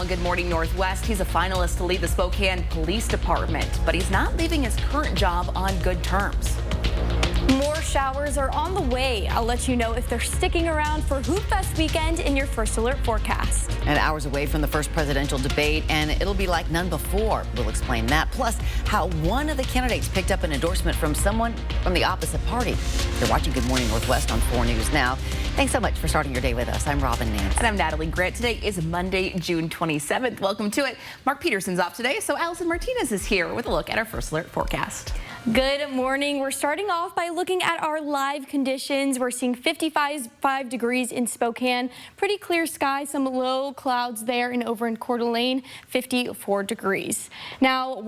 on Good Morning Northwest. He's a finalist to lead the Spokane Police Department, but he's not leaving his current job on good terms. More showers are on the way. I'll let you know if they're sticking around for Hoop Fest weekend in your First Alert forecast. And hours away from the first presidential debate, and it'll be like none before. We'll explain that. Plus, how one of the candidates picked up an endorsement from someone from the opposite party. You're watching Good Morning Northwest on 4 News Now. Thanks so much for starting your day with us. I'm Robin Nance. And I'm Natalie Grant. Today is Monday, June 27th. Welcome to it. Mark Peterson's off today, so Allison Martinez is here with a look at our First Alert forecast. Good morning. We're starting off by looking at our live conditions. We're seeing 55 degrees in Spokane. Pretty clear sky, some low clouds there, and over in Coeur d'Alene, 54 degrees. Now,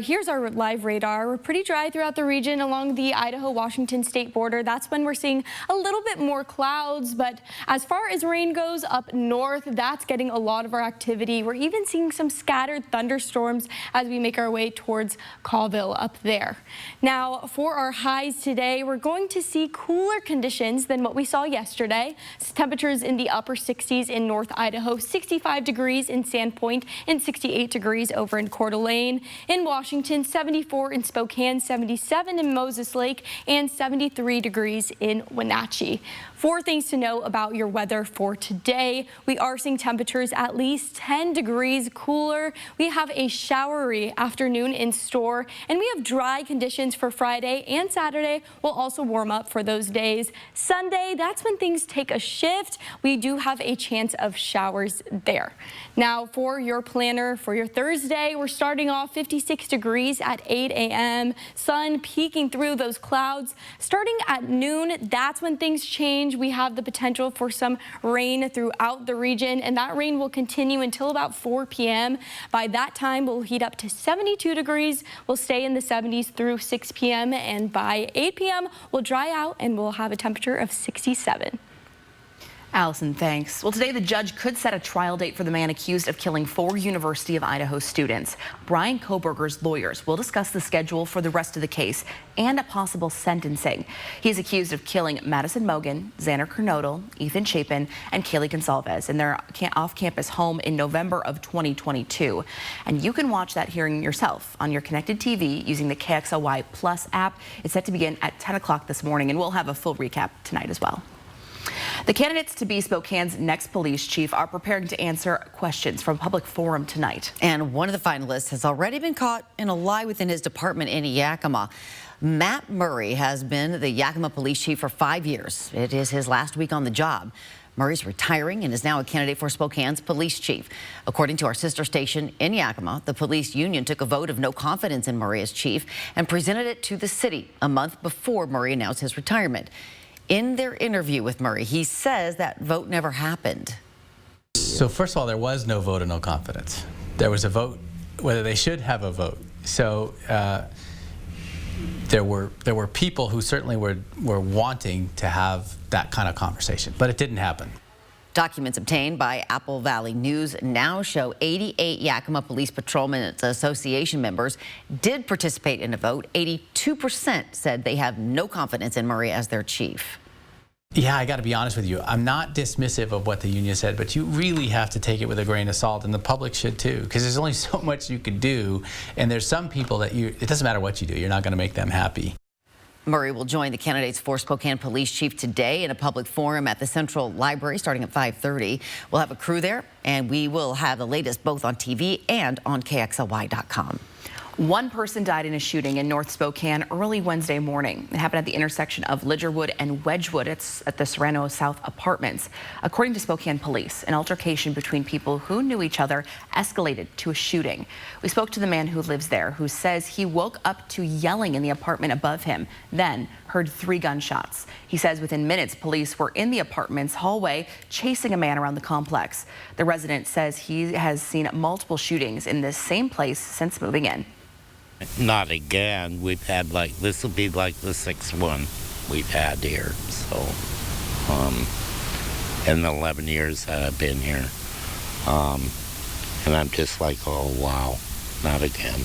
here's our live radar. We're pretty dry throughout the region along the Idaho-Washington state border. That's when we're seeing a little bit more clouds, but as far as rain goes up north, that's getting a lot of our activity. We're even seeing some scattered thunderstorms as we make our way towards Colville up there. Now, for our highs today, we're going to see cooler conditions than what we saw yesterday. Temperatures in the upper 60s in North Idaho, 65 degrees in Sandpoint, and 68 degrees over in Coeur d'Alene. In Washington, 74 in Spokane, 77 in Moses Lake, and 73 degrees in Wenatchee. 4 things to know about your weather for today. We are seeing temperatures at least 10 degrees cooler. We have a showery afternoon in store, and we have dry conditions for Friday and Saturday. Will also warm up for those days. Sunday, that's when things take a shift. We do have a chance of showers there. Now, for your planner for your Thursday, we're starting off 56 degrees at 8 a.m. Sun peeking through those clouds. Starting at noon, that's when things change. We have the potential for some rain throughout the region, and that rain will continue until about 4 p.m. By that time, we'll heat up to 72 degrees. We'll stay in the 70s through 6 p.m. and by 8 p.m. we'll dry out and we'll have a temperature of 67. Allison, thanks. Well, today the judge could set a trial date for the man accused of killing 4 University of Idaho students. Brian Kohberger's lawyers will discuss the schedule for the rest of the case and a possible sentencing. He's accused of killing Madison Mogen, Xander Kernodle, Ethan Chapin, and Kaylee Gonsalves in their off-campus home in November of 2022. And you can watch that hearing yourself on your connected TV using the KXLY Plus app. It's set to begin at 10 o'clock this morning, and we'll have a full recap tonight as well. The candidates to be Spokane's next police chief are preparing to answer questions from Public Forum tonight. And one of the finalists has already been caught in a lie within his department in Yakima. Matt Murray has been the Yakima police chief for 5 years. It is his last week on the job. Murray's retiring and is now a candidate for Spokane's police chief. According to our sister station in Yakima, the police union took a vote of no confidence in Murray as chief and presented it to the city a month before Murray announced his retirement. In their interview with Murray, he says that vote never happened. So first of all, there was no vote of no confidence. There was a vote whether they should have a vote. So there were people who certainly were wanting to have that kind of conversation, but it didn't happen. Documents obtained by Apple Valley News now show 88 Yakima Police Patrolmen's Association members did participate in a vote. 82% said they have no confidence in Murray as their chief. Yeah, I got to be honest with you. I'm not dismissive of what the union said, but you really have to take it with a grain of salt, and the public should too, because there's only so much you can do, and there's some people that it doesn't matter what you do, you're not going to make them happy. Murray will join the candidates for Spokane Police Chief today in a public forum at the Central Library starting at 5:30. We'll have a crew there, and we will have the latest both on TV and on KXLY.com. One person died in a shooting in North Spokane early Wednesday morning. It happened at the intersection of Lidgerwood and Wedgwood. It's at the Serrano South Apartments. According to Spokane police, an altercation between people who knew each other escalated to a shooting. We spoke to the man who lives there, who says he woke up to yelling in the apartment above him, then heard 3 gunshots. He says within minutes, police were in the apartment's hallway chasing a man around the complex. The resident says he has seen multiple shootings in this same place since moving in. Not again. We've had this will be like the 6th one we've had here. So, in the 11 years that I've been here. And I'm just like, oh, wow, not again.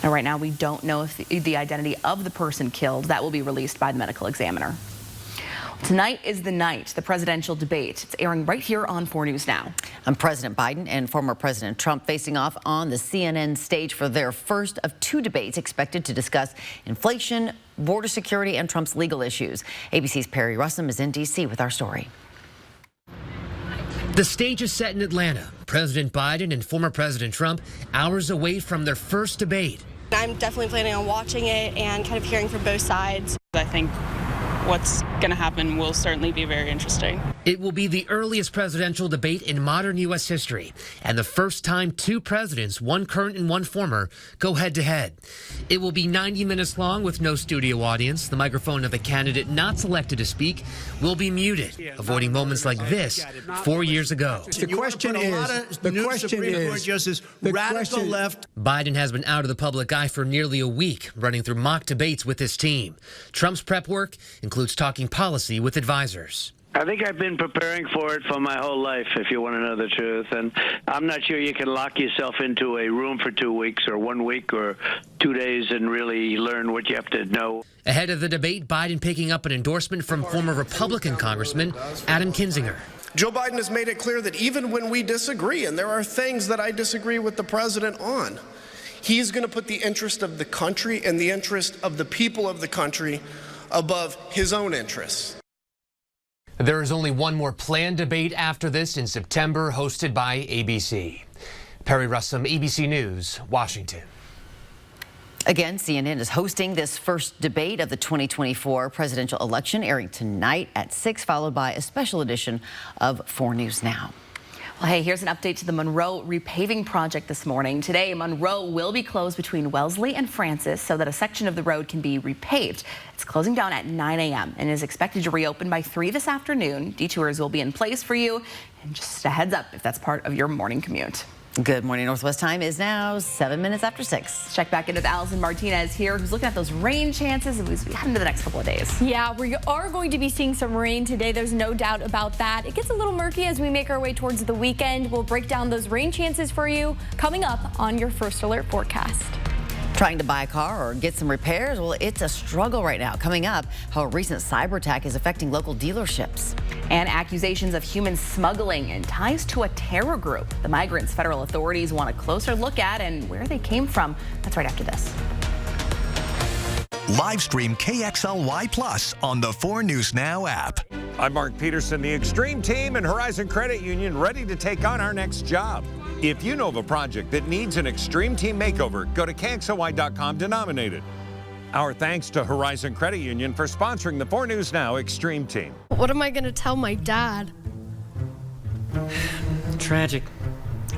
Now, right now, we don't know if the identity of the person killed. That will be released by the medical examiner. Tonight is the night, the presidential debate. It's airing right here on 4 News Now. And President Biden and former President Trump facing off on the CNN stage for their first of 2 debates expected to discuss inflation, border security, and Trump's legal issues. ABC's Perry Russom is in D.C. with our story. The stage is set in Atlanta. President Biden and former President Trump hours away from their first debate. I'm definitely planning on watching it and kind of hearing from both sides. I think what's going to happen will certainly be very interesting. It will be the earliest presidential debate in modern U.S. history and the first time 2 presidents, one current and one former, go head-to-head. It will be 90 minutes long with no studio audience. The microphone of a candidate not selected to speak will be muted, avoiding moments like this 4 years ago. The question is, radical left. Biden has been out of the public eye for nearly a week, running through mock debates with his team. Trump's prep work includes talking policy with advisors. I think I've been preparing for it for my whole life, if you want to know the truth. And I'm not sure you can lock yourself into a room for 2 weeks or 1 week or 2 days and really learn what you have to know. Ahead of the debate, Biden picking up an endorsement from former Republican Congressman Adam Kinzinger. Joe Biden has made it clear that even when we disagree, and there are things that I disagree with the president on, he's going to put the interest of the country and the interest of the people of the country above his own interests. There is only one more planned debate after this in September, hosted by ABC. Perry Russom, ABC News, Washington. Again, CNN is hosting this first debate of the 2024 presidential election, airing tonight at 6, followed by a special edition of 4 News Now. Well, hey, here's an update to the Monroe repaving project this morning. Today, Monroe will be closed between Wellesley and Francis so that a section of the road can be repaved. It's closing down at 9 a.m. and is expected to reopen by 3 this afternoon. Detours will be in place for you. And just a heads up if that's part of your morning commute. Good morning. Northwest time is now 7 minutes after 6. Let's check back in with Allison Martinez here, who's looking at those rain chances as we head into the next couple of days. Yeah, we are going to be seeing some rain today. There's no doubt about that. It gets a little murky as we make our way towards the weekend. We'll break down those rain chances for you coming up on your First Alert forecast. Trying to buy a car or get some repairs? Well, it's a struggle right now. Coming up, how a recent cyber attack is affecting local dealerships. And accusations of human smuggling and ties to a terror group. The migrants federal authorities want a closer look at and where they came from. That's right after this. Live stream KXLY Plus on the 4 News Now app. I'm Mark Peterson, the Extreme Team and Horizon Credit Union, ready to take on our next job. If you know of a project that needs an Extreme Team makeover, go to KXLY.com to nominate it. Our thanks to Horizon Credit Union for sponsoring the 4 News Now Extreme Team. What am I going to tell my dad? Tragic,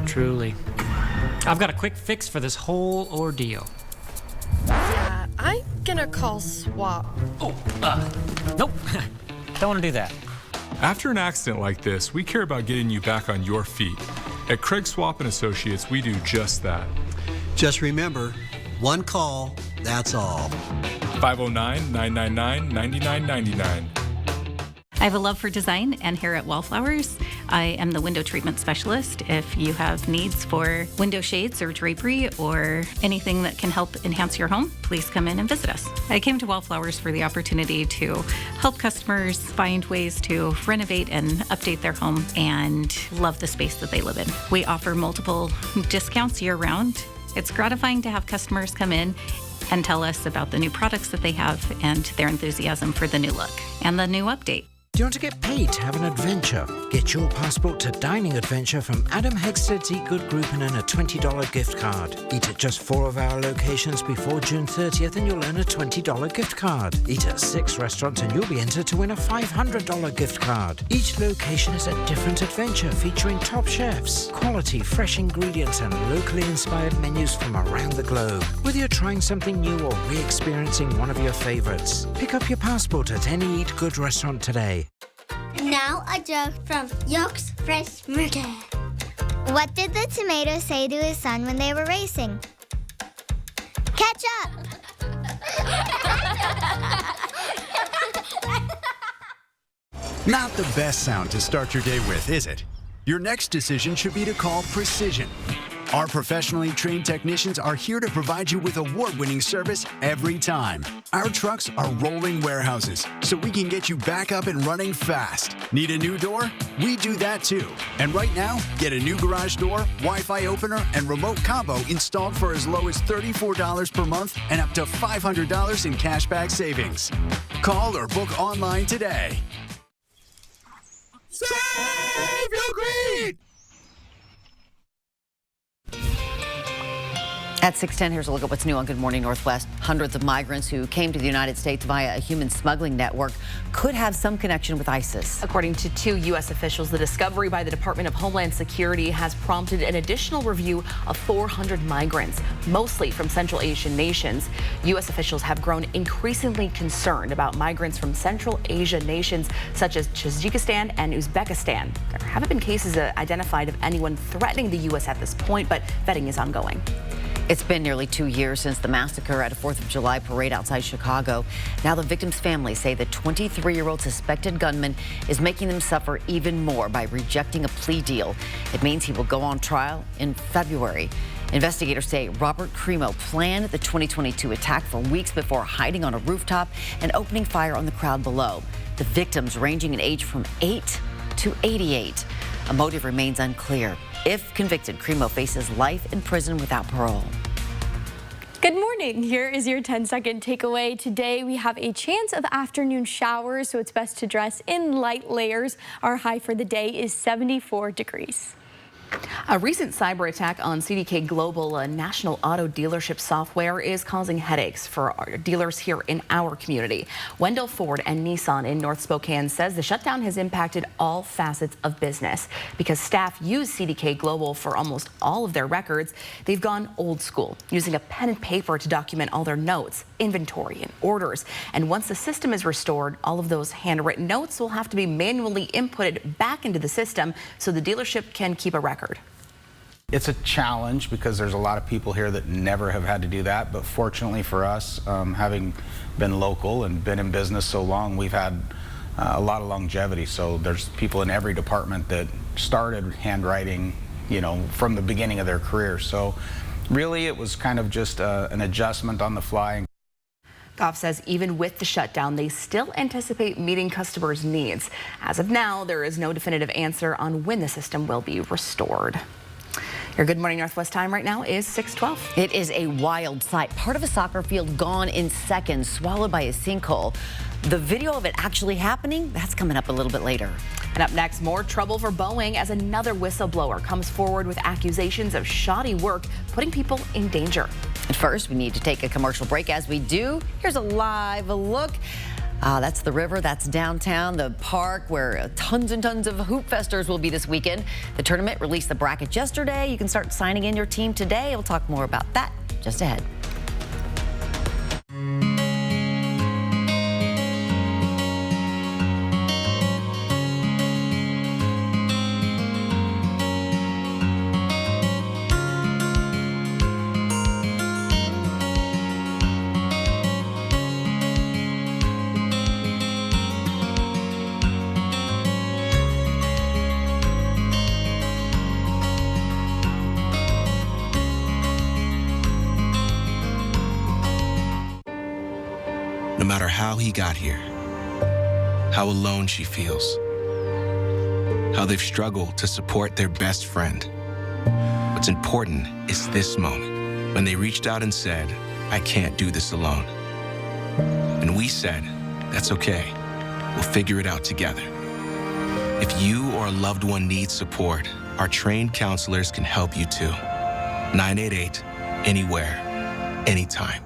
truly. I've got a quick fix for this whole ordeal. Yeah, I'm going to call SWAT. Oh, nope. Don't want to do that. After an accident like this, we care about getting you back on your feet. At Craig Swap & Associates, we do just that. Just remember, one call, that's all. 509-999-9999. I have a love for design, and here at Wallflowers, I am the window treatment specialist. If you have needs for window shades or drapery or anything that can help enhance your home, please come in and visit us. I came to Wallflowers for the opportunity to help customers find ways to renovate and update their home and love the space that they live in. We offer multiple discounts year-round. It's gratifying to have customers come in and tell us about the new products that they have and their enthusiasm for the new look and the new update. Do you want to get paid to have an adventure? Get your passport to Dining Adventure from Adam Hegsted's Eat Good Group and earn a $20 gift card. Eat at just 4 of our locations before June 30th and you'll earn a $20 gift card. Eat at 6 restaurants and you'll be entered to win a $500 gift card. Each location is a different adventure featuring top chefs, quality fresh ingredients and locally inspired menus from around the globe. Whether you're trying something new or re-experiencing one of your favorites, pick up your passport at any Eat Good restaurant today. Now a joke from York's Fresh Murder. What did the tomato say to his son when they were racing? Catch up! Not the best sound to start your day with, is it? Your next decision should be to call Precision. Our professionally trained technicians are here to provide you with award-winning service every time. Our trucks are rolling warehouses, so we can get you back up and running fast. Need a new door? We do that too. And right now, get a new garage door, Wi-Fi opener, and remote combo installed for as low as $34 per month and up to $500 in cashback savings. Call or book online today. Save your greed! At 6:10, here's a look at what's new on Good Morning Northwest. Hundreds of migrants who came to the United States via a human smuggling network could have some connection with ISIS. According to 2 U.S. officials, the discovery by the Department of Homeland Security has prompted an additional review of 400 migrants, mostly from Central Asian nations. U.S. officials have grown increasingly concerned about migrants from Central Asia nations such as Tajikistan and Uzbekistan. There haven't been cases identified of anyone threatening the U.S. at this point, but vetting is ongoing. It's been nearly 2 years since the massacre at a 4th of July parade outside Chicago. Now the victims' families say the 23-year-old suspected gunman is making them suffer even more by rejecting a plea deal. It means he will go on trial in February. Investigators say Robert Crimo planned the 2022 attack for weeks before hiding on a rooftop and opening fire on the crowd below. The victims ranging in age from 8 to 88. A motive remains unclear. If convicted, Crimo faces life in prison without parole. Good morning. Here is your 10-second takeaway. Today we have a chance of afternoon showers, so it's best to dress in light layers. Our high for the day is 74 degrees. A recent cyber attack on CDK Global, a national auto dealership software, is causing headaches for our dealers here in our community. Wendell Ford and Nissan in North Spokane says the shutdown has impacted all facets of business. Because staff use CDK Global for almost all of their records, they've gone old school, using a pen and paper to document all their notes, inventory, and orders. And once the system is restored, all of those handwritten notes will have to be manually inputted back into the system so the dealership can keep a record. It's a challenge because there's a lot of people here that never have had to do that, but fortunately for us, having been local and been in business so long, we've had a lot of longevity. So there's people in every department that started handwriting, you know, from the beginning of their career. So really it was kind of just an adjustment on the fly. Goff says even with the shutdown, they still anticipate meeting customers' needs. As of now, there is no definitive answer on when the system will be restored. Your Good Morning Northwest time right now is 6:12. It is a wild sight. Part of a soccer field gone in seconds, swallowed by a sinkhole. The video of it actually happening, that's coming up a little bit later. And up next, more trouble for Boeing as another whistleblower comes forward with accusations of shoddy work, putting people in danger. At first, we need to take a commercial break. As we do, here's a live look. That's the river, that's downtown, the park where tons and tons of Hoop Festers will be this weekend. The tournament released the brackets yesterday. You can start signing in your team today. We'll talk more about that just ahead. No matter how he got here, how alone she feels, how they've struggled to support their best friend. What's important is this moment, when they reached out and said, I can't do this alone. And we said, that's okay, we'll figure it out together. If you or a loved one needs support, our trained counselors can help you too. 988, anywhere, anytime.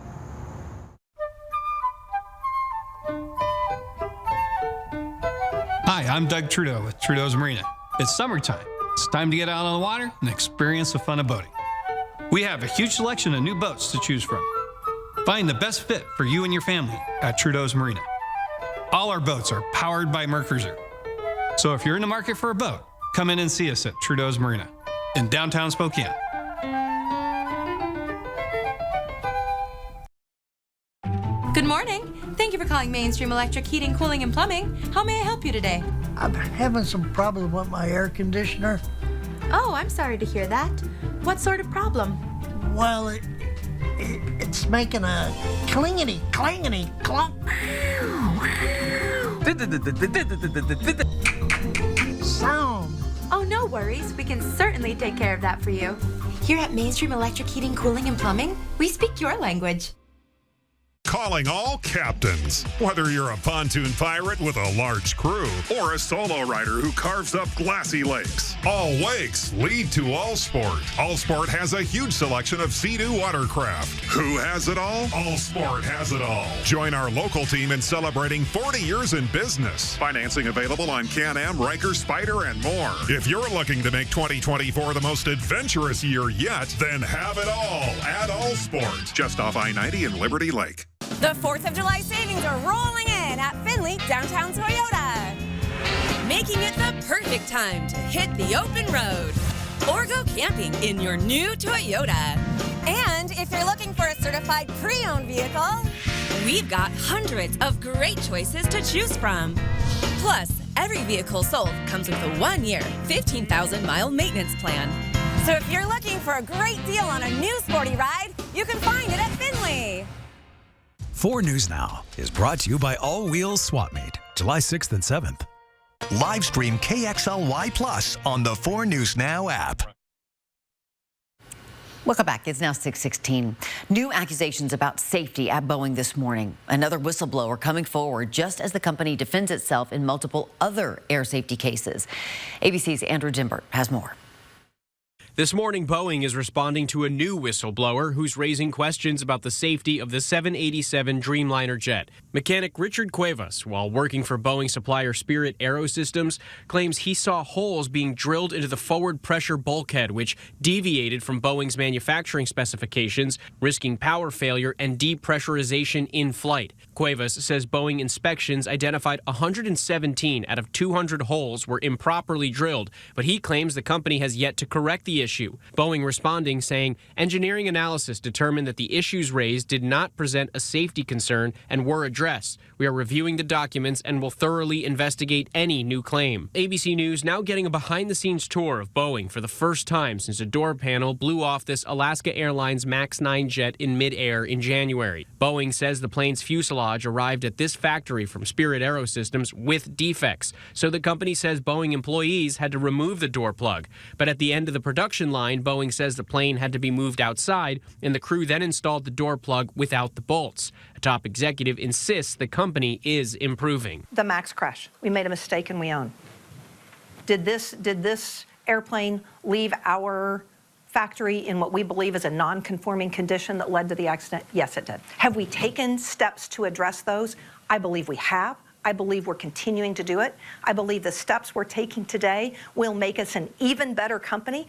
Hi, I'm Doug Trudeau with Trudeau's Marina. It's summertime. It's time to get out on the water and experience the fun of boating. We have a huge selection of new boats to choose from. Find the best fit for you and your family at Trudeau's Marina. All our boats are powered by Mercruiser. So if you're in the market for a boat, come in and see us at Trudeau's Marina in downtown Spokane. Good morning. Thank you for calling Mainstream Electric Heating, Cooling, and Plumbing. How may I help you today? I'm having some problems with my air conditioner. Oh, I'm sorry to hear that. What sort of problem? Well, it's making a clingity, clangity, clunk sound. Oh, no worries. We can certainly take care of that for you. Here at Mainstream Electric Heating, Cooling, and Plumbing, we speak your language. Calling all captains. Whether you're a pontoon pirate with a large crew or a solo rider who carves up glassy lakes, all lakes lead to Allsport. Allsport has a huge selection of Sea-Doo watercraft. Who has it all? Allsport has it all. Join our local team in celebrating 40 years in business. Financing available on Can-Am, Riker, Spyder, and more. If you're looking to make 2024 the most adventurous year yet, then have it all at Allsport. Just off I-90 in Liberty Lake. The 4th of July savings are rolling in at Findlay Downtown Toyota, making it the perfect time to hit the open road or go camping in your new Toyota. And if you're looking for a certified pre-owned vehicle, we've got hundreds of great choices to choose from. Plus, every vehicle sold comes with a 1-year, 15,000-mile maintenance plan. So if you're looking for a great deal on a new sporty ride, you can find it at Findlay. 4 News Now is brought to you by All Wheels Swap Meet, July 6th and 7th. Live stream KXLY Plus on the 4 News Now app. Welcome back. It's now 6:16. New accusations about safety at Boeing this morning. Another whistleblower coming forward just as the company defends itself in multiple other air safety cases. ABC's Andrew Dimbert has more. This morning, Boeing is responding to a new whistleblower who's raising questions about the safety of the 787 Dreamliner jet. Mechanic Richard Cuevas, while working for Boeing supplier Spirit AeroSystems, claims he saw holes being drilled into the forward pressure bulkhead, which deviated from Boeing's manufacturing specifications, risking power failure and depressurization in flight. Cuevas says Boeing inspections identified 117 out of 200 holes were improperly drilled, but he claims the company has yet to correct the issue. Boeing responding saying engineering analysis determined that the issues raised did not present a safety concern and were addressed. We are reviewing the documents and will thoroughly investigate any new claim. ABC News now getting a behind-the-scenes tour of Boeing for the first time since a door panel blew off this Alaska Airlines MAX 9 jet in midair in January. Boeing says the plane's fuselage arrived at this factory from Spirit AeroSystems with defects, so the company says Boeing employees had to remove the door plug. But at the end of the production line, Boeing says the plane had to be moved outside, and the crew then installed the door plug without the bolts. A top executive insists the company is improving. The MAX crash. We made a mistake and we own. Did this airplane leave our factory in what we believe is a non-conforming condition that led to the accident? Yes, it did. Have we taken steps to address those? I believe we have. I believe we're continuing to do it. I believe the steps we're taking today will make us an even better company.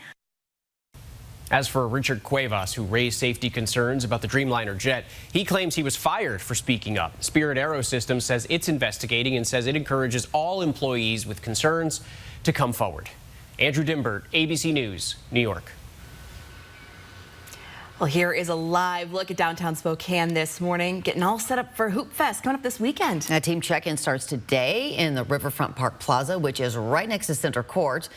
As for Richard Cuevas, who raised safety concerns about the Dreamliner jet, he claims he was fired for speaking up. Spirit AeroSystems says it's investigating and says it encourages all employees with concerns to come forward. Andrew Dimbert, ABC News, New York. Well, here is a live look at downtown Spokane this morning, getting all set up for Hoop Fest coming up this weekend. A team check-in starts today in the Riverfront Park Plaza, which is right next to Center Court.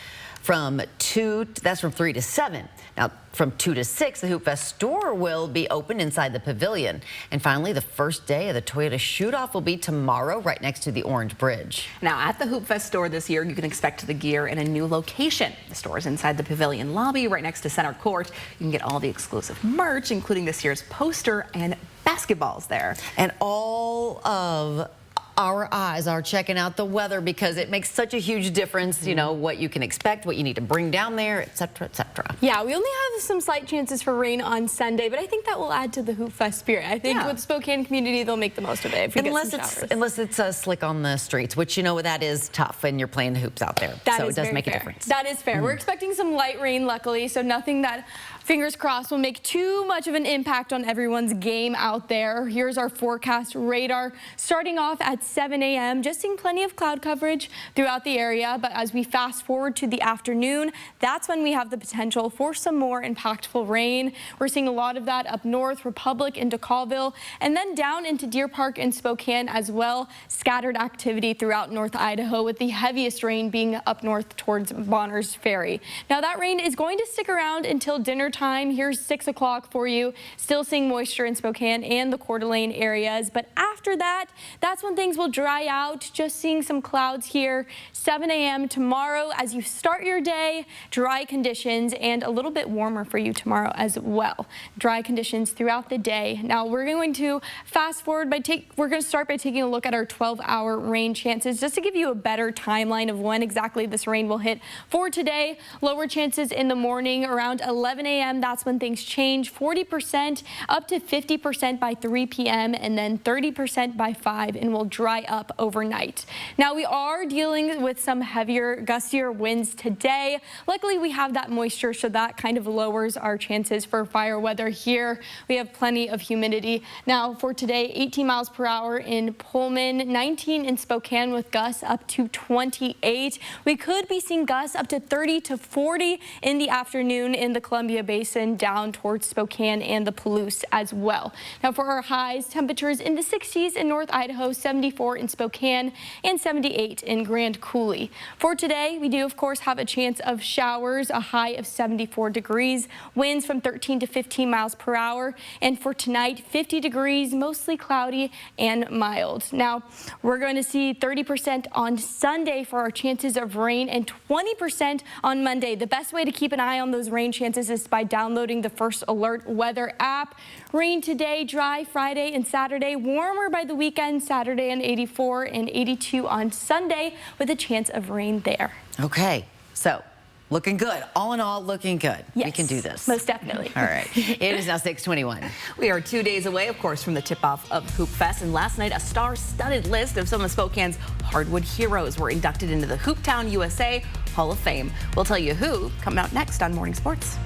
That's from 3 to 7. Now, from 2 to 6, the Hoop Fest store will be open inside the pavilion. And finally, the first day of the Toyota Shoot-Off will be tomorrow, right next to the Orange Bridge. Now, at the Hoop Fest store this year, you can expect the gear in a new location. The store is inside the pavilion lobby, right next to Center Court. You can get all the exclusive merch, including this year's poster and basketballs there. And all of our eyes are checking out the weather because it makes such a huge difference, you know, what you can expect, what you need to bring down there, et cetera, et cetera. Yeah, we only have some slight chances for rain on Sunday, but I think that will add to the Hoop Fest spirit. I think with Spokane community, they'll make the most of it if we get some showers. Unless it's slick on the streets, which, you know, that is tough when you're playing the hoops out there. So it does make a difference. That is fair. We're expecting some light rain, luckily, so nothing that, fingers crossed, will make too much of an impact on everyone's game out there. Here's our forecast radar starting off at at 7 a.m. Just seeing plenty of cloud coverage throughout the area. But as we fast forward to the afternoon, that's when we have the potential for some more impactful rain. We're seeing a lot of that up north, Republic into Colville, and then down into Deer Park and Spokane as well. Scattered activity throughout North Idaho, with the heaviest rain being up north towards Bonners Ferry. Now that rain is going to stick around until dinner time. Here's 6 o'clock for you. Still seeing moisture in Spokane and the Coeur d'Alene areas. But after that, that's when things will dry out. Just seeing some clouds here. 7 a.m. tomorrow as you start your day. Dry conditions and a little bit warmer for you tomorrow as well. Dry conditions throughout the day. Now we're going to fast forward we're going to start by taking a look at our 12-hour rain chances just to give you a better timeline of when exactly this rain will hit for today. Lower chances in the morning around 11 a.m. That's when things change. 40% up to 50% by 3 p.m. and then 30% by 5 and will dry up overnight. Now we are dealing with some heavier, gustier winds today. Luckily we have that moisture, so that kind of lowers our chances for fire weather here. We have plenty of humidity. Now for today, 18 miles per hour in Pullman, 19 in Spokane with gusts up to 28. We could be seeing gusts up to 30 to 40 in the afternoon in the Columbia Basin down towards Spokane and the Palouse as well. Now for our highs, temperatures in the 60s in North Idaho, 74 in Spokane and 78 in Grand Coulee. For today, we do of course have a chance of showers, a high of 74 degrees, winds from 13 to 15 miles per hour. And for tonight, 50 degrees, mostly cloudy and mild. Now we're going to see 30% on Sunday for our chances of rain and 20% on Monday. The best way to keep an eye on those rain chances is by downloading the First Alert weather app. Rain today, dry Friday and Saturday, warmer by the weekend, Saturday and 84 and 82 on Sunday with a chance of rain there. Okay, so looking good. All in all, looking good. Yes, we can do this. Most definitely. All right. It is now 6:21. We are 2 days away, of course, from the tip-off of Hoop Fest. And last night, a star-studded list of some of Spokane's hardwood heroes were inducted into the Hooptown USA Hall of Fame. We'll tell you who coming out next on Morning Sports.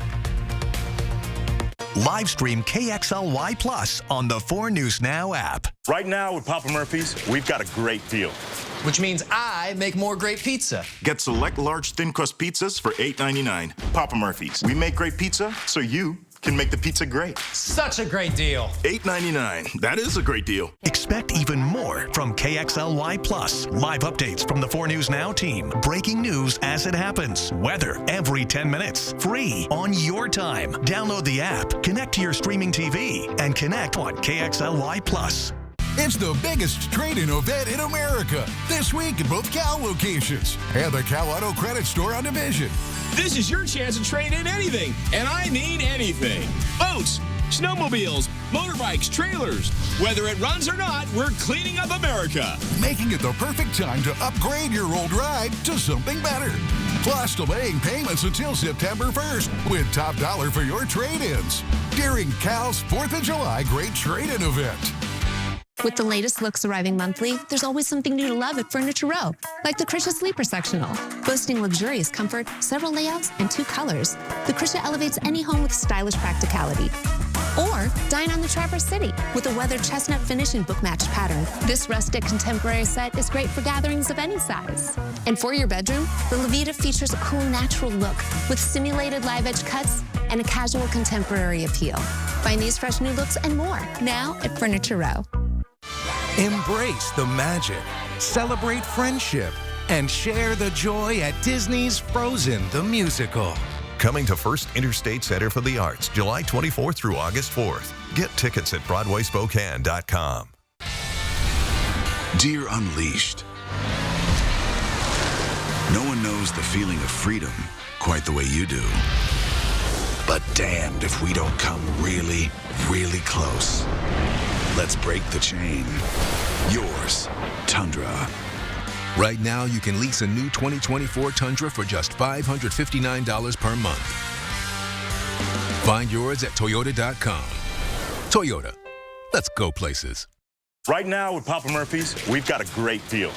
Live stream KXLY Plus on the 4 News Now app. Right now with Papa Murphy's, we've got a great deal. Which means I make more great pizza. Get select large thin crust pizzas for $8.99. Papa Murphy's. We make great pizza so you can make the pizza great. Such a great deal. $8.99. That is a great deal. Expect even more from KXLY Plus. Live updates from the 4 News Now team. Breaking news as it happens. Weather every 10 minutes. Free on your time. Download the app, connect to your streaming TV, and connect on KXLY Plus. It's the biggest trade-in event in America this week at both Cal locations and the Cal Auto Credit Store on Division. This is your chance to trade in anything, and I mean anything. Boats, snowmobiles, motorbikes, trailers. Whether it runs or not, we're cleaning up America. Making it the perfect time to upgrade your old ride to something better. Plus, delaying payments until September 1st with top dollar for your trade-ins during Cal's 4th of July Great Trade-In event. With the latest looks arriving monthly, there's always something new to love at Furniture Row, like the Krisha Sleeper Sectional. Boasting luxurious comfort, several layouts, and 2 colors, the Krisha elevates any home with stylish practicality. Or dine on the Traverse City with a weathered chestnut finish and book-matched pattern. This rustic contemporary set is great for gatherings of any size. And for your bedroom, the Levita features a cool natural look with simulated live edge cuts and a casual contemporary appeal. Find these fresh new looks and more now at Furniture Row. Embrace the magic, celebrate friendship, and share the joy at Disney's Frozen the Musical. Coming to First Interstate Center for the Arts, July 24th through August 4th. Get tickets at BroadwaySpokane.com. Dear Unleashed. No one knows the feeling of freedom quite the way you do. But damned if we don't come really, really close. Let's break the chain. Yours, Tundra. Right now, you can lease a new 2024 Tundra for just $559 per month. Find yours at Toyota.com. Toyota. Let's go places. Right now with Papa Murphy's, we've got a great deal.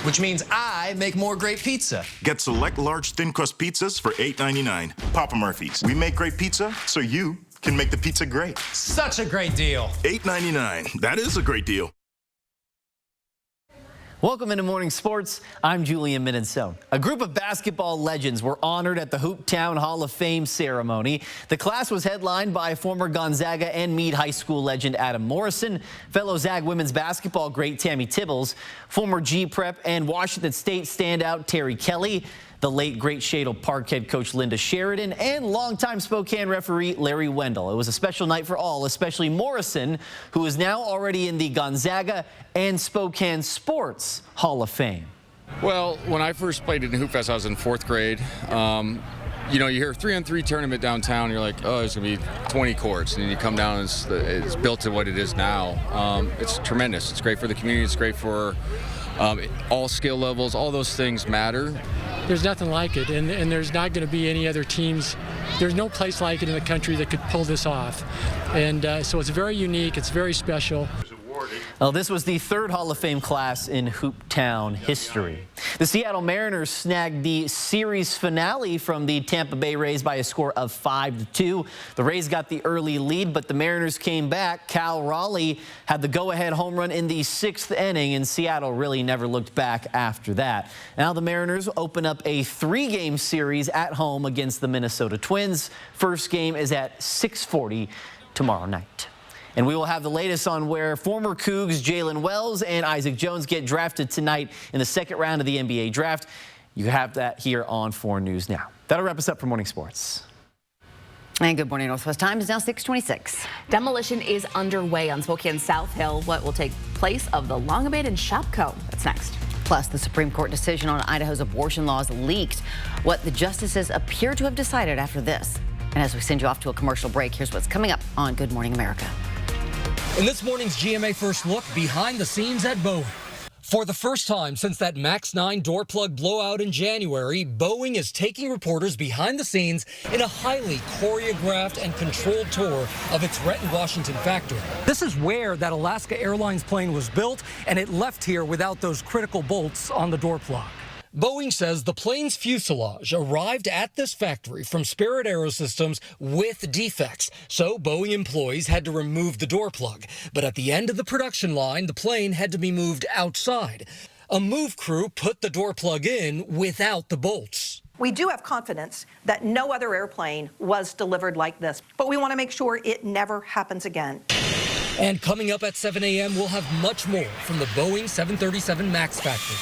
Which means I make more great pizza. Get select large thin crust pizzas for $8.99. Papa Murphy's. We make great pizza so you can make the pizza great. Such a great deal. $8.99. That is a great deal. Welcome into Morning Sports. I'm Julian Minnesota. A group of basketball legends were honored at the Hooptown Hall of Fame ceremony. The class was headlined by former Gonzaga and Meade High School legend Adam Morrison, fellow Zag women's basketball great Tammy Tibbles, former G-Prep and Washington State standout Terry Kelly, the late great Shadle Park head coach Linda Sheridan, and longtime Spokane referee Larry Wendell. It was a special night for all, especially Morrison, who is now already in the Gonzaga and Spokane Sports Hall of Fame. Well, when I first played in Hoop Fest, I was in 4th grade. You know, you hear 3-on-3 tournament downtown, you're like, oh, there's going to be 20 courts. And then you come down and it's built to what it is now. It's tremendous. It's great for the community. It's great for all skill levels. All those things matter. There's nothing like it, and there's not going to be any other teams. There's no place like it in the country that could pull this off. And so it's very unique. It's very special. Well, this was the 3rd Hall of Fame class in Hooptown history. The Seattle Mariners snagged the series finale from the Tampa Bay Rays by a score of 5-2. The Rays got the early lead, but the Mariners came back. Cal Raleigh had the go-ahead home run in the 6th inning, and Seattle really never looked back after that. Now the Mariners open up a 3-game series at home against the Minnesota Twins. First game is at 6:40 tomorrow night. And we will have the latest on where former Cougs Jalen Wells and Isaac Jones get drafted tonight in the 2nd round of the NBA draft. You have that here on 4 News Now. That'll wrap us up for Morning Sports. And good morning, Northwest Time is now 6:26. Demolition is underway on Spokane's South Hill. What will take place of the Longabate and Shopko? That's next. Plus, the Supreme Court decision on Idaho's abortion laws leaked. What the justices appear to have decided after this. And as we send you off to a commercial break, here's what's coming up on Good Morning America. In this morning's GMA First Look, behind the scenes at Boeing. For the first time since that MAX 9 door plug blowout in January, Boeing is taking reporters behind the scenes in a highly choreographed and controlled tour of its Renton, Washington factory. This is where that Alaska Airlines plane was built, and it left here without those critical bolts on the door plug. Boeing says the plane's fuselage arrived at this factory from Spirit Aerosystems with defects, so Boeing employees had to remove the door plug. But at the end of the production line, the plane had to be moved outside. A move crew put the door plug in without the bolts. We do have confidence that no other airplane was delivered like this, but we want to make sure it never happens again. And coming up at 7 a.m., we'll have much more from the Boeing 737 MAX factory.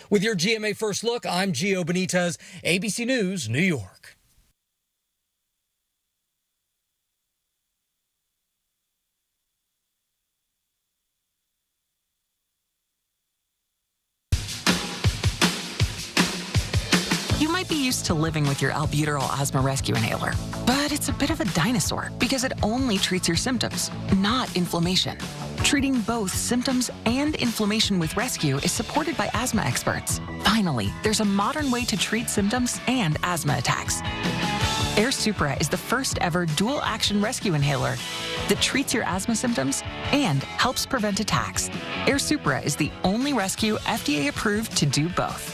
With your GMA First Look, I'm Gio Benitez, ABC News, New York. You might be used to living with your albuterol asthma rescue inhaler, but it's a bit of a dinosaur because it only treats your symptoms, not inflammation. Treating both symptoms and inflammation with Rescue is supported by asthma experts. Finally, there's a modern way to treat symptoms and asthma attacks. Air Supra is the first ever dual-action rescue inhaler that treats your asthma symptoms and helps prevent attacks. Air Supra is the only rescue FDA approved to do both.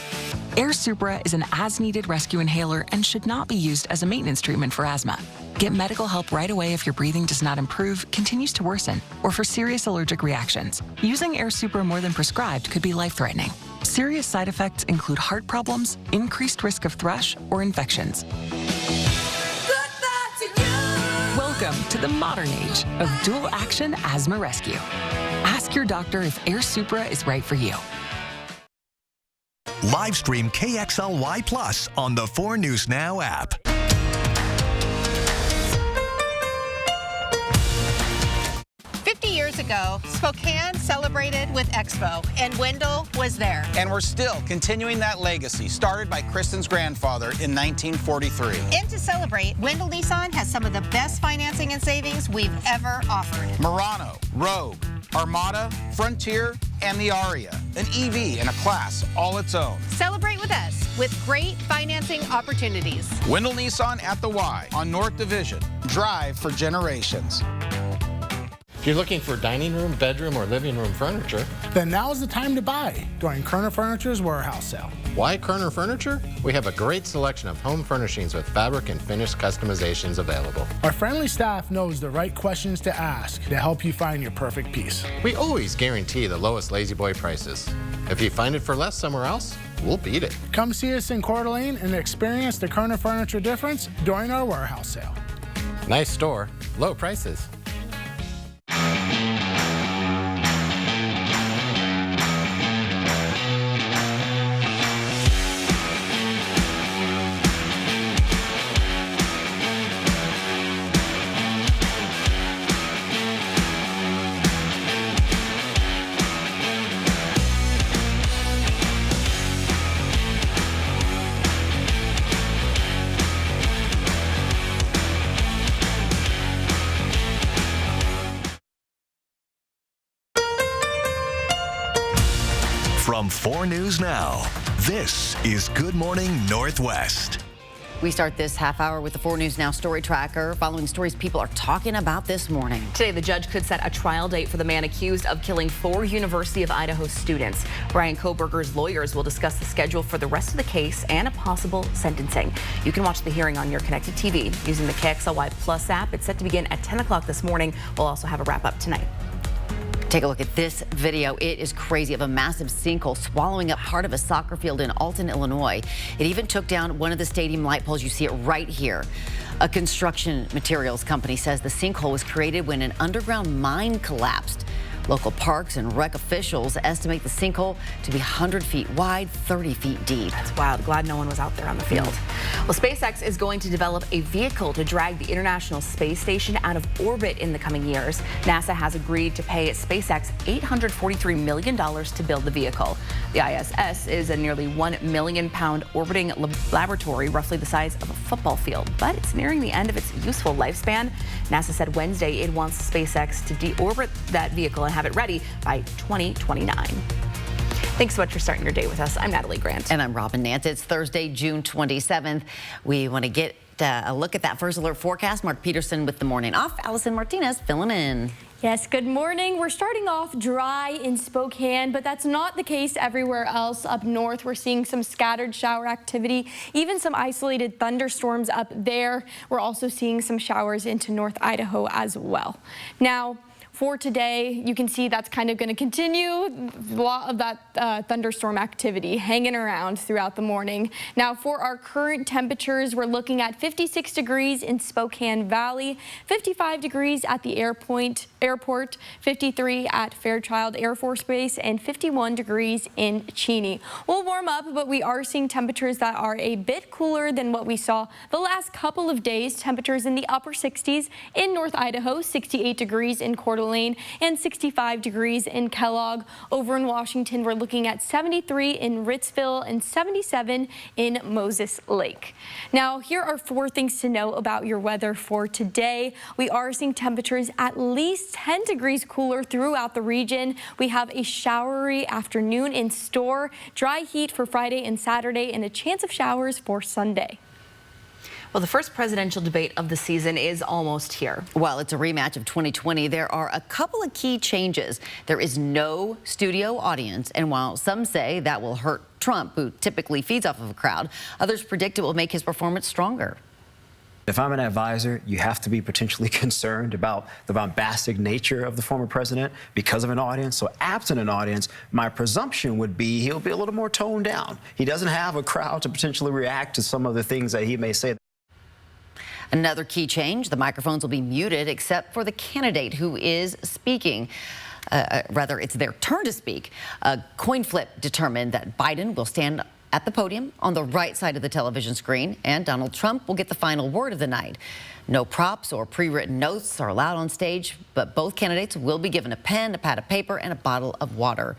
Air Supra is an as-needed rescue inhaler and should not be used as a maintenance treatment for asthma. Get medical help right away if your breathing does not improve, continues to worsen, or for serious allergic reactions. Using Air Supra more than prescribed could be life-threatening. Serious side effects include heart problems, increased risk of thrush, or infections. Welcome to the modern age of dual-action asthma rescue. Ask your doctor if Air Supra is right for you. Live stream KXLY Plus on the 4 News Now app. Years ago, Spokane celebrated with Expo, and Wendell was there. And we're still continuing that legacy started by Kristen's grandfather in 1943. And to celebrate, Wendell Nissan has some of the best financing and savings we've ever offered. Murano, Rogue, Armada, Frontier, and the Aria, an EV in a class all its own. Celebrate with us with great financing opportunities. Wendell Nissan at the Y on North Division. Drive for generations. If you're looking for dining room, bedroom, or living room furniture, then now is the time to buy during Kerner Furniture's warehouse sale. why Kerner Furniture? We have a great selection of home furnishings with fabric and finish customizations available. Our friendly staff knows the right questions to ask to help you find your perfect piece. We always guarantee the lowest Lazy Boy prices. If you find it for less somewhere else, we'll beat it. Come see us in Coeur d'Alene and experience the Kerner Furniture difference during our warehouse sale. Nice store, low prices. From 4 News Now, this is Good Morning Northwest. We start this half hour with the 4 News Now story tracker, following stories people are talking about this morning. Today, the judge could set a trial date for the man accused of killing 4 University of Idaho students. Bryan Kohberger's lawyers will discuss the schedule for the rest of the case and a possible sentencing. You can watch the hearing on your connected TV using the KXLY Plus app. It's set to begin at 10 o'clock this morning. We'll also have a wrap up tonight. Take a look at this video. It is crazy, of a massive sinkhole swallowing up part of a soccer field in Alton, Illinois. It even took down one of the stadium light poles. You see it right here. A construction materials company says the sinkhole was created when an underground mine collapsed. Local parks and rec officials estimate the sinkhole to be 100 feet wide, 30 feet deep. That's wild. Glad no one was out there on the field. Well, SpaceX is going to develop a vehicle to drag the International Space Station out of orbit in the coming years. NASA has agreed to pay SpaceX $843 million to build the vehicle. The ISS is a nearly 1 million pound orbiting laboratory, roughly the size of a football field, but it's nearing the end of its useful lifespan. NASA said Wednesday it wants SpaceX to deorbit that vehicle and have it ready by 2029. Thanks so much for starting your day with us. I'm Natalie Grant. And I'm Robin Nance. It's Thursday, June 27th. We want to get a look at that first alert forecast. Mark Peterson with the morning off. Allison Martinez filling in. Yes, good morning. We're starting off dry in Spokane, but that's not the case everywhere else. Up north, we're seeing some scattered shower activity, even some isolated thunderstorms up there. We're also seeing some showers into North Idaho as well. Now, for today, you can see that's kind of going to continue. A lot of that thunderstorm activity hanging around throughout the morning. Now, for our current temperatures, we're looking at 56 degrees in Spokane Valley, 55 degrees at the airport, 53 at Fairchild Air Force Base, and 51 degrees in Cheney. We'll warm up, but we are seeing temperatures that are a bit cooler than what we saw the last couple of days. Temperatures in the upper 60s in North Idaho, 68 degrees in Coeur d'Alene, and 65 degrees in Kellogg. Over in Washington, we're looking at 73 in Ritzville and 77 in Moses Lake. Now, here are 4 things to know about your weather for today. We are seeing temperatures at least 10 degrees cooler throughout the region. We have a showery afternoon in store, dry heat for Friday and Saturday, and a chance of showers for Sunday. Well, the first presidential debate of the season is almost here. While it's a rematch of 2020, there are a couple of key changes. There is no studio audience, and while some say that will hurt Trump, who typically feeds off of a crowd, others predict it will make his performance stronger. If I'm an advisor, you have to be potentially concerned about the bombastic nature of the former president because of an audience. So absent an audience, my presumption would be he'll be a little more toned down. He doesn't have a crowd to potentially react to some of the things that he may say. Another key change, the microphones will be muted except for the candidate who is speaking. Rather, it's their turn to speak. A coin flip determined that Biden will stand at the podium on the right side of the television screen, and Donald Trump will get the final word of the night. No props or pre-written notes are allowed on stage, but both candidates will be given a pen, a pad of paper, and a bottle of water.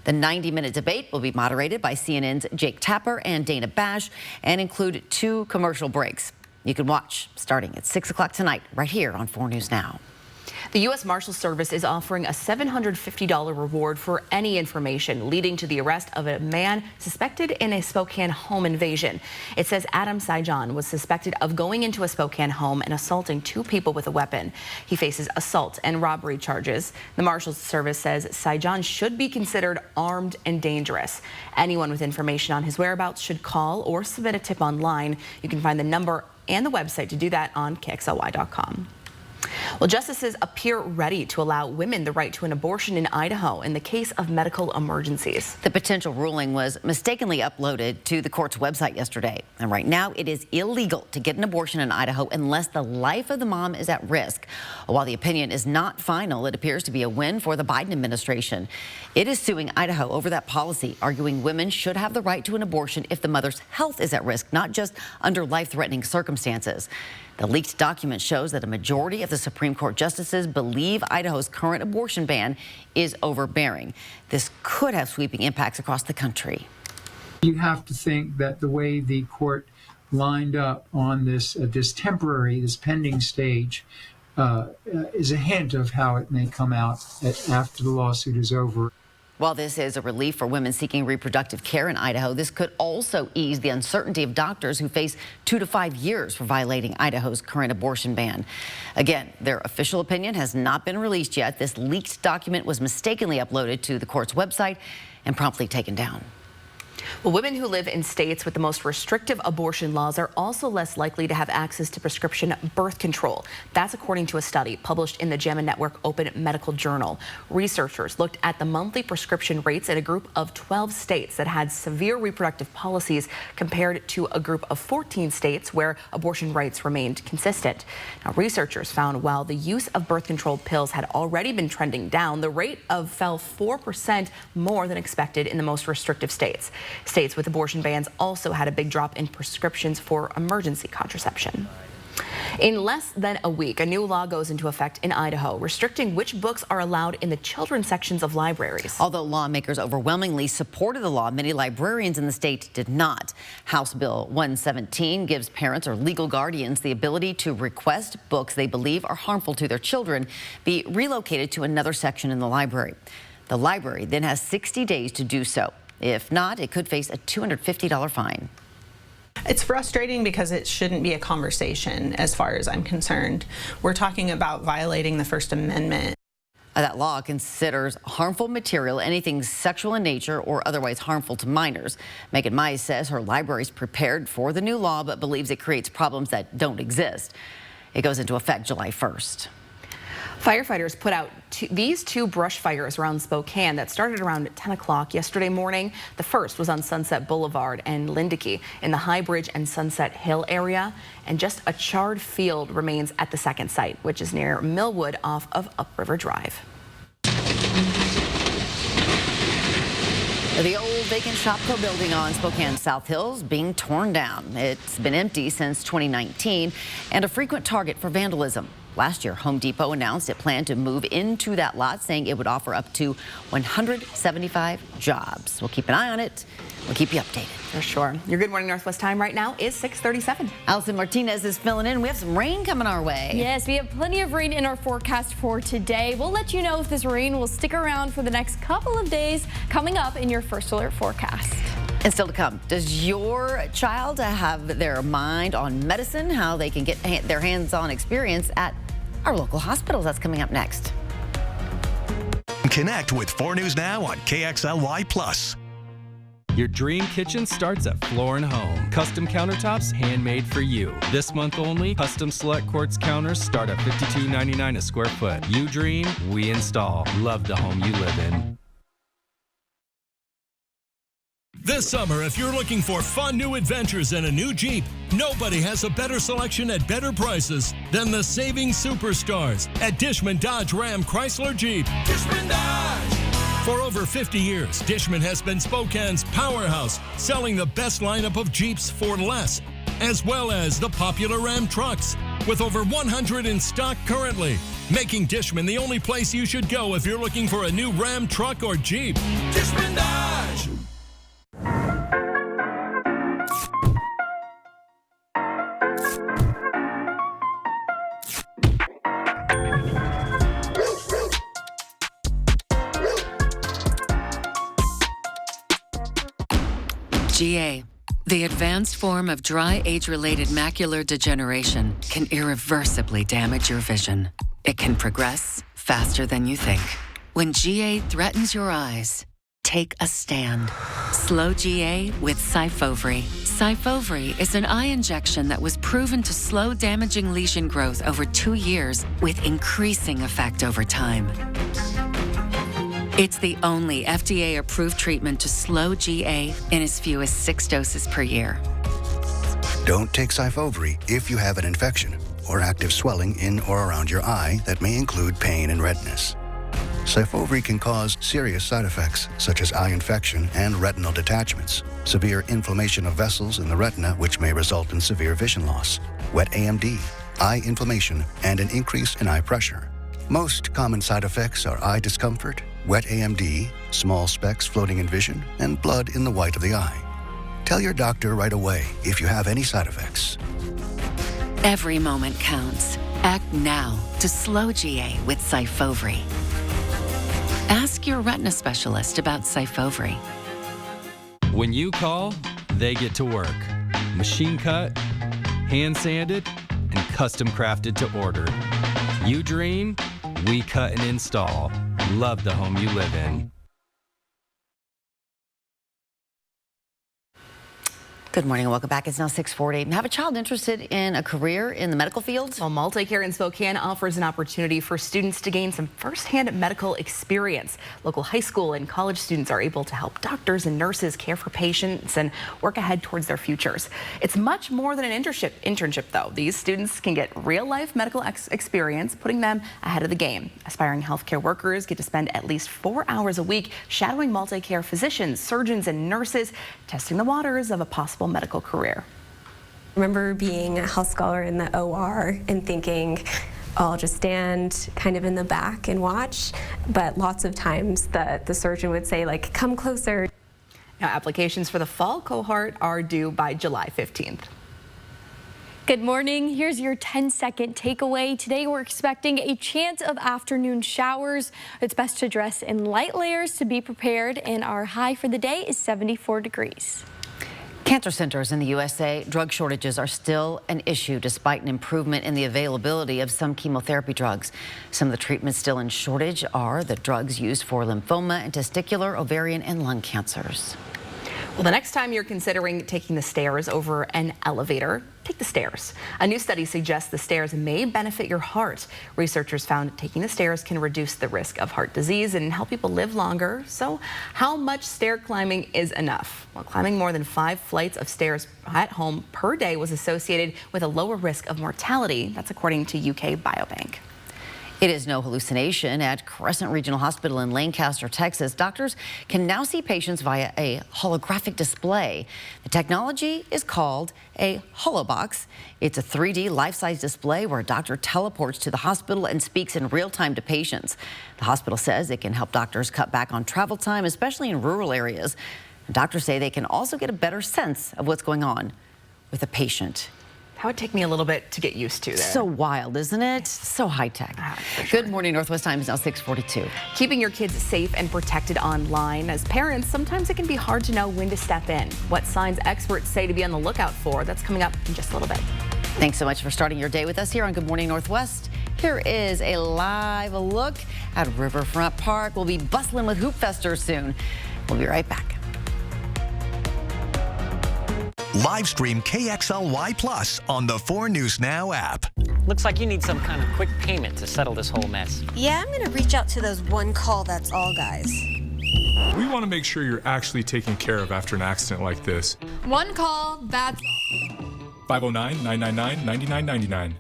The 90-minute debate will be moderated by CNN's Jake Tapper and Dana Bash and include 2 commercial breaks. You can watch starting at 6 o'clock tonight right here on 4 News Now. The U.S. Marshals Service is offering a $750 reward for any information leading to the arrest of a man suspected in a Spokane home invasion. It says Adam Saijan was suspected of going into a Spokane home and assaulting 2 people with a weapon. He faces assault and robbery charges. The Marshals Service says Saijan should be considered armed and dangerous. Anyone with information on his whereabouts should call or submit a tip online. You can find the number and the website to do that on KXLY.com. Well, justices appear ready to allow women the right to an abortion in Idaho in the case of medical emergencies. The potential ruling was mistakenly uploaded to the court's website yesterday. And right now, it is illegal to get an abortion in Idaho unless the life of the mom is at risk. While the opinion is not final, it appears to be a win for the Biden administration. It is suing Idaho over that policy, arguing women should have the right to an abortion if the mother's health is at risk, not just under life-threatening circumstances. The leaked document shows that a majority of the Supreme Court justices believe Idaho's current abortion ban is overbearing. This could have sweeping impacts across the country. You have to think that the way the court lined up on this this pending stage is a hint of how it may come out after the lawsuit is over. While this is a relief for women seeking reproductive care in Idaho, this could also ease the uncertainty of doctors who face 2 to 5 years for violating Idaho's current abortion ban. Again, their official opinion has not been released yet. This leaked document was mistakenly uploaded to the court's website and promptly taken down. Well, women who live in states with the most restrictive abortion laws are also less likely to have access to prescription birth control. That's according to a study published in the JAMA Network Open Medical Journal. Researchers looked at the monthly prescription rates in a group of 12 states that had severe reproductive policies compared to a group of 14 states where abortion rights remained consistent. Now, researchers found while the use of birth control pills had already been trending down, the rate fell 4% more than expected in the most restrictive states. States with abortion bans also had a big drop in prescriptions for emergency contraception. In less than a week, a new law goes into effect in Idaho, restricting which books are allowed in the children's sections of libraries. Although lawmakers overwhelmingly supported the law, many librarians in the state did not. House Bill 117 gives parents or legal guardians the ability to request books they believe are harmful to their children be relocated to another section in the library. The library then has 60 days to do so. If not, it could face a $250 fine. It's frustrating because it shouldn't be a conversation as far as I'm concerned. We're talking about violating the First Amendment. That law considers harmful material anything sexual in nature or otherwise harmful to minors. Megan Mize says her library is prepared for the new law but believes it creates problems that don't exist. It goes into effect July 1st. Firefighters put out these 2 brush fires around Spokane that started around 10 o'clock yesterday morning. The first was on Sunset Boulevard and Lindeke in the High Bridge and Sunset Hill area. And just a charred field remains at the second site, which is near Millwood off of Upriver Drive. The old vacant Shopko building on Spokane South Hills being torn down. It's been empty since 2019 and a frequent target for vandalism. Last year, Home Depot announced it planned to move into that lot, saying it would offer up to 175 jobs. We'll keep an eye on it. We'll keep you updated. For sure. Your Good Morning Northwest time right now is 6:37. Allison Martinez is filling in. We have some rain coming our way. Yes, we have plenty of rain in our forecast for today. We'll let you know if this rain will stick around for the next couple of days coming up in your First Alert forecast. And still to come, does your child have their mind on medicine, how they can get their hands-on experience at our local hospitals? That's coming up next. Connect with 4 News Now on KXLY+. Your dream kitchen starts at Floor & Home. Custom countertops handmade for you. This month only, custom select quartz counters start at $52.99 a square foot. You dream, we install. Love the home you live in. This summer, if you're looking for fun new adventures and a new Jeep, nobody has a better selection at better prices than the Saving Superstars at Dishman Dodge Ram Chrysler Jeep. Dishman Dodge! For over 50 years, Dishman has been Spokane's powerhouse, selling the best lineup of Jeeps for less, as well as the popular Ram trucks, with over 100 in stock currently, making Dishman the only place you should go if you're looking for a new Ram truck or Jeep. Dishman Dodge! GA, the advanced form of dry age-related macular degeneration, can irreversibly damage your vision. It can progress faster than you think. When GA threatens your eyes, take a stand. Slow GA with Syfovre. Syfovre is an eye injection that was proven to slow damaging lesion growth over 2 years with increasing effect over time. It's the only FDA-approved treatment to slow GA in as few as 6 doses per year. Don't take Syfovre if you have an infection or active swelling in or around your eye that may include pain and redness. Syfovre can cause serious side effects such as eye infection and retinal detachments, severe inflammation of vessels in the retina which may result in severe vision loss, wet AMD, eye inflammation, and an increase in eye pressure. Most common side effects are eye discomfort, wet AMD, small specks floating in vision, and blood in the white of the eye. Tell your doctor right away if you have any side effects. Every moment counts. Act now to slow GA with Syfovre. Ask your retina specialist about Syfovre. When you call, they get to work. Machine cut, hand sanded, and custom crafted to order. You dream, we cut and install. Love the home you live in. Good morning and welcome back. It's now 6:40. Have a child interested in a career in the medical field? Well, Multicare in Spokane offers an opportunity for students to gain some firsthand medical experience. Local high school and college students are able to help doctors and nurses care for patients and work ahead towards their futures. It's much more than an internship, though. These students can get real-life medical experience, putting them ahead of the game. Aspiring healthcare workers get to spend at least 4 hours a week shadowing Multicare physicians, surgeons, and nurses, testing the waters of a possible medical career. I remember being a health scholar in the OR and thinking, oh, I'll just stand kind of in the back and watch. But lots of times the surgeon would say, like, come closer. Now, applications for the fall cohort are due by July 15th. Good morning. Here's your 10-second takeaway. Today we're expecting a chance of afternoon showers. It's best to dress in light layers to be prepared, and our high for the day is 74 degrees. Cancer centers in the USA, drug shortages are still an issue despite an improvement in the availability of some chemotherapy drugs. Some of the treatments still in shortage are the drugs used for lymphoma and testicular, ovarian, and lung cancers. Well, the next time you're considering taking the stairs over an elevator, take the stairs. A new study suggests the stairs may benefit your heart. Researchers found taking the stairs can reduce the risk of heart disease and help people live longer. So how much stair climbing is enough? Well, climbing more than 5 flights of stairs at home per day was associated with a lower risk of mortality. That's according to UK Biobank. It is no hallucination. At Crescent Regional Hospital in Lancaster, Texas, doctors can now see patients via a holographic display. The technology is called a HoloBox. It's a 3D life-size display where a doctor teleports to the hospital and speaks in real time to patients. The hospital says it can help doctors cut back on travel time, especially in rural areas. Doctors say they can also get a better sense of what's going on with a patient. That would take me a little bit to get used to there. So wild, isn't it? So high tech. Sure. Good morning, Northwest Time is now 6:42. Keeping your kids safe and protected online. As parents, sometimes it can be hard to know when to step in. What signs experts say to be on the lookout for. That's coming up in just a little bit. Thanks so much for starting your day with us here on Good Morning Northwest. Here is a live look at Riverfront Park. We'll be bustling with Hoop Festers soon. We'll be right back. Live stream KXLY Plus on the 4 News Now app. Looks like you need some kind of quick payment to settle this whole mess. Yeah, I'm gonna reach out to those one call, that's all guys. We want to make sure you're actually taken care of after an accident like this. One call, that's all. 509-999-9999.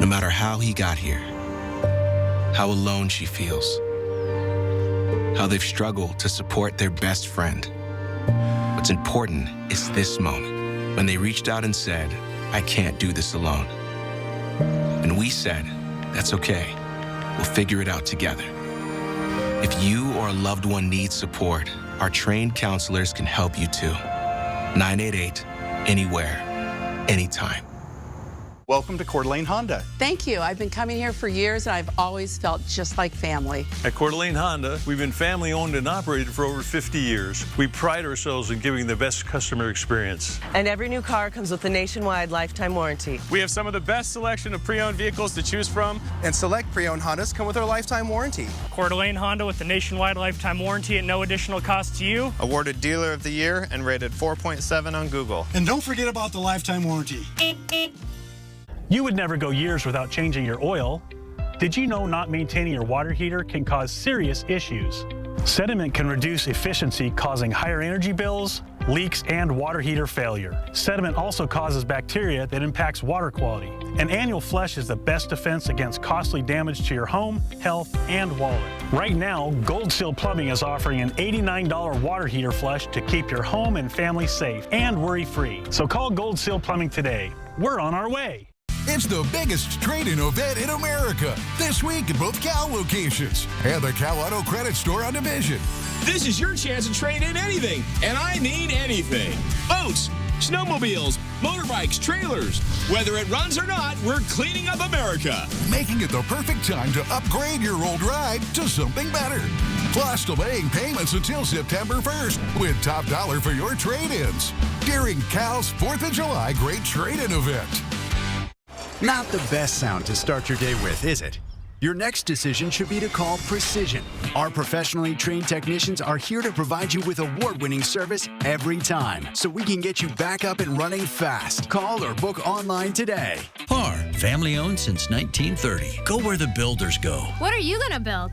No matter how he got here, how alone she feels, how they've struggled to support their best friend. What's important is this moment, when they reached out and said, I can't do this alone. And we said, that's okay, we'll figure it out together. If you or a loved one needs support, our trained counselors can help you too. 988, anywhere, anytime. Welcome to Coeur d'Alene Honda. Thank you. I've been coming here for years, and I've always felt just like family. At Coeur d'Alene Honda, we've been family owned and operated for over 50 years. We pride ourselves in giving the best customer experience. And every new car comes with a nationwide lifetime warranty. We have some of the best selection of pre-owned vehicles to choose from. And select pre-owned Hondas come with our lifetime warranty. Coeur d'Alene Honda with the nationwide lifetime warranty at no additional cost to you. Awarded Dealer of the Year and rated 4.7 on Google. And don't forget about the lifetime warranty. You would never go years without changing your oil. Did you know not maintaining your water heater can cause serious issues? Sediment can reduce efficiency, causing higher energy bills, leaks, and water heater failure. Sediment also causes bacteria that impacts water quality. An annual flush is the best defense against costly damage to your home, health, and wallet. Right now, Gold Seal Plumbing is offering an $89 water heater flush to keep your home and family safe and worry-free. So call Gold Seal Plumbing today. We're on our way. It's the biggest trade-in event in America this week at both Cal locations and the Cal Auto Credit Store on Division. This is your chance to trade in anything, and I mean anything. Boats, snowmobiles, motorbikes, trailers. Whether it runs or not, we're cleaning up America. Making it the perfect time to upgrade your old ride to something better. Plus, delaying payments until September 1st with top dollar for your trade-ins during Cal's 4th of July Great Trade-In event. Not the best sound to start your day with, is it? Your next decision should be to call Precision. Our professionally trained technicians are here to provide you with award-winning service every time, so we can get you back up and running fast. Call or book online today. PAR, family owned since 1930. Go where the builders go. What are you gonna build?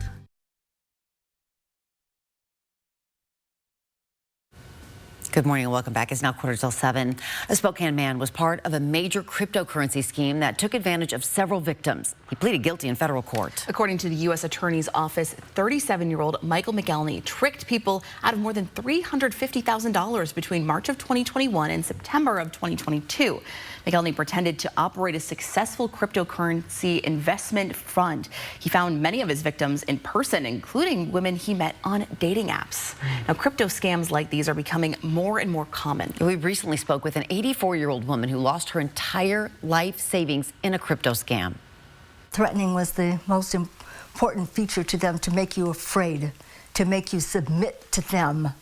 Good morning and welcome back. It's now 7:15. A Spokane man was part of a major cryptocurrency scheme that took advantage of several victims. He pleaded guilty in federal court. According to the U.S. Attorney's Office, 37-year-old Michael McElney tricked people out of more than $350,000 between March of 2021 and September of 2022. McElney pretended to operate a successful cryptocurrency investment fund. He found many of his victims in person, including women he met on dating apps. Now, crypto scams like these are becoming more and more common. We recently spoke with an 84-year-old woman who lost her entire life savings in a crypto scam. Threatening was the most important feature to them, to make you afraid, to make you submit to them.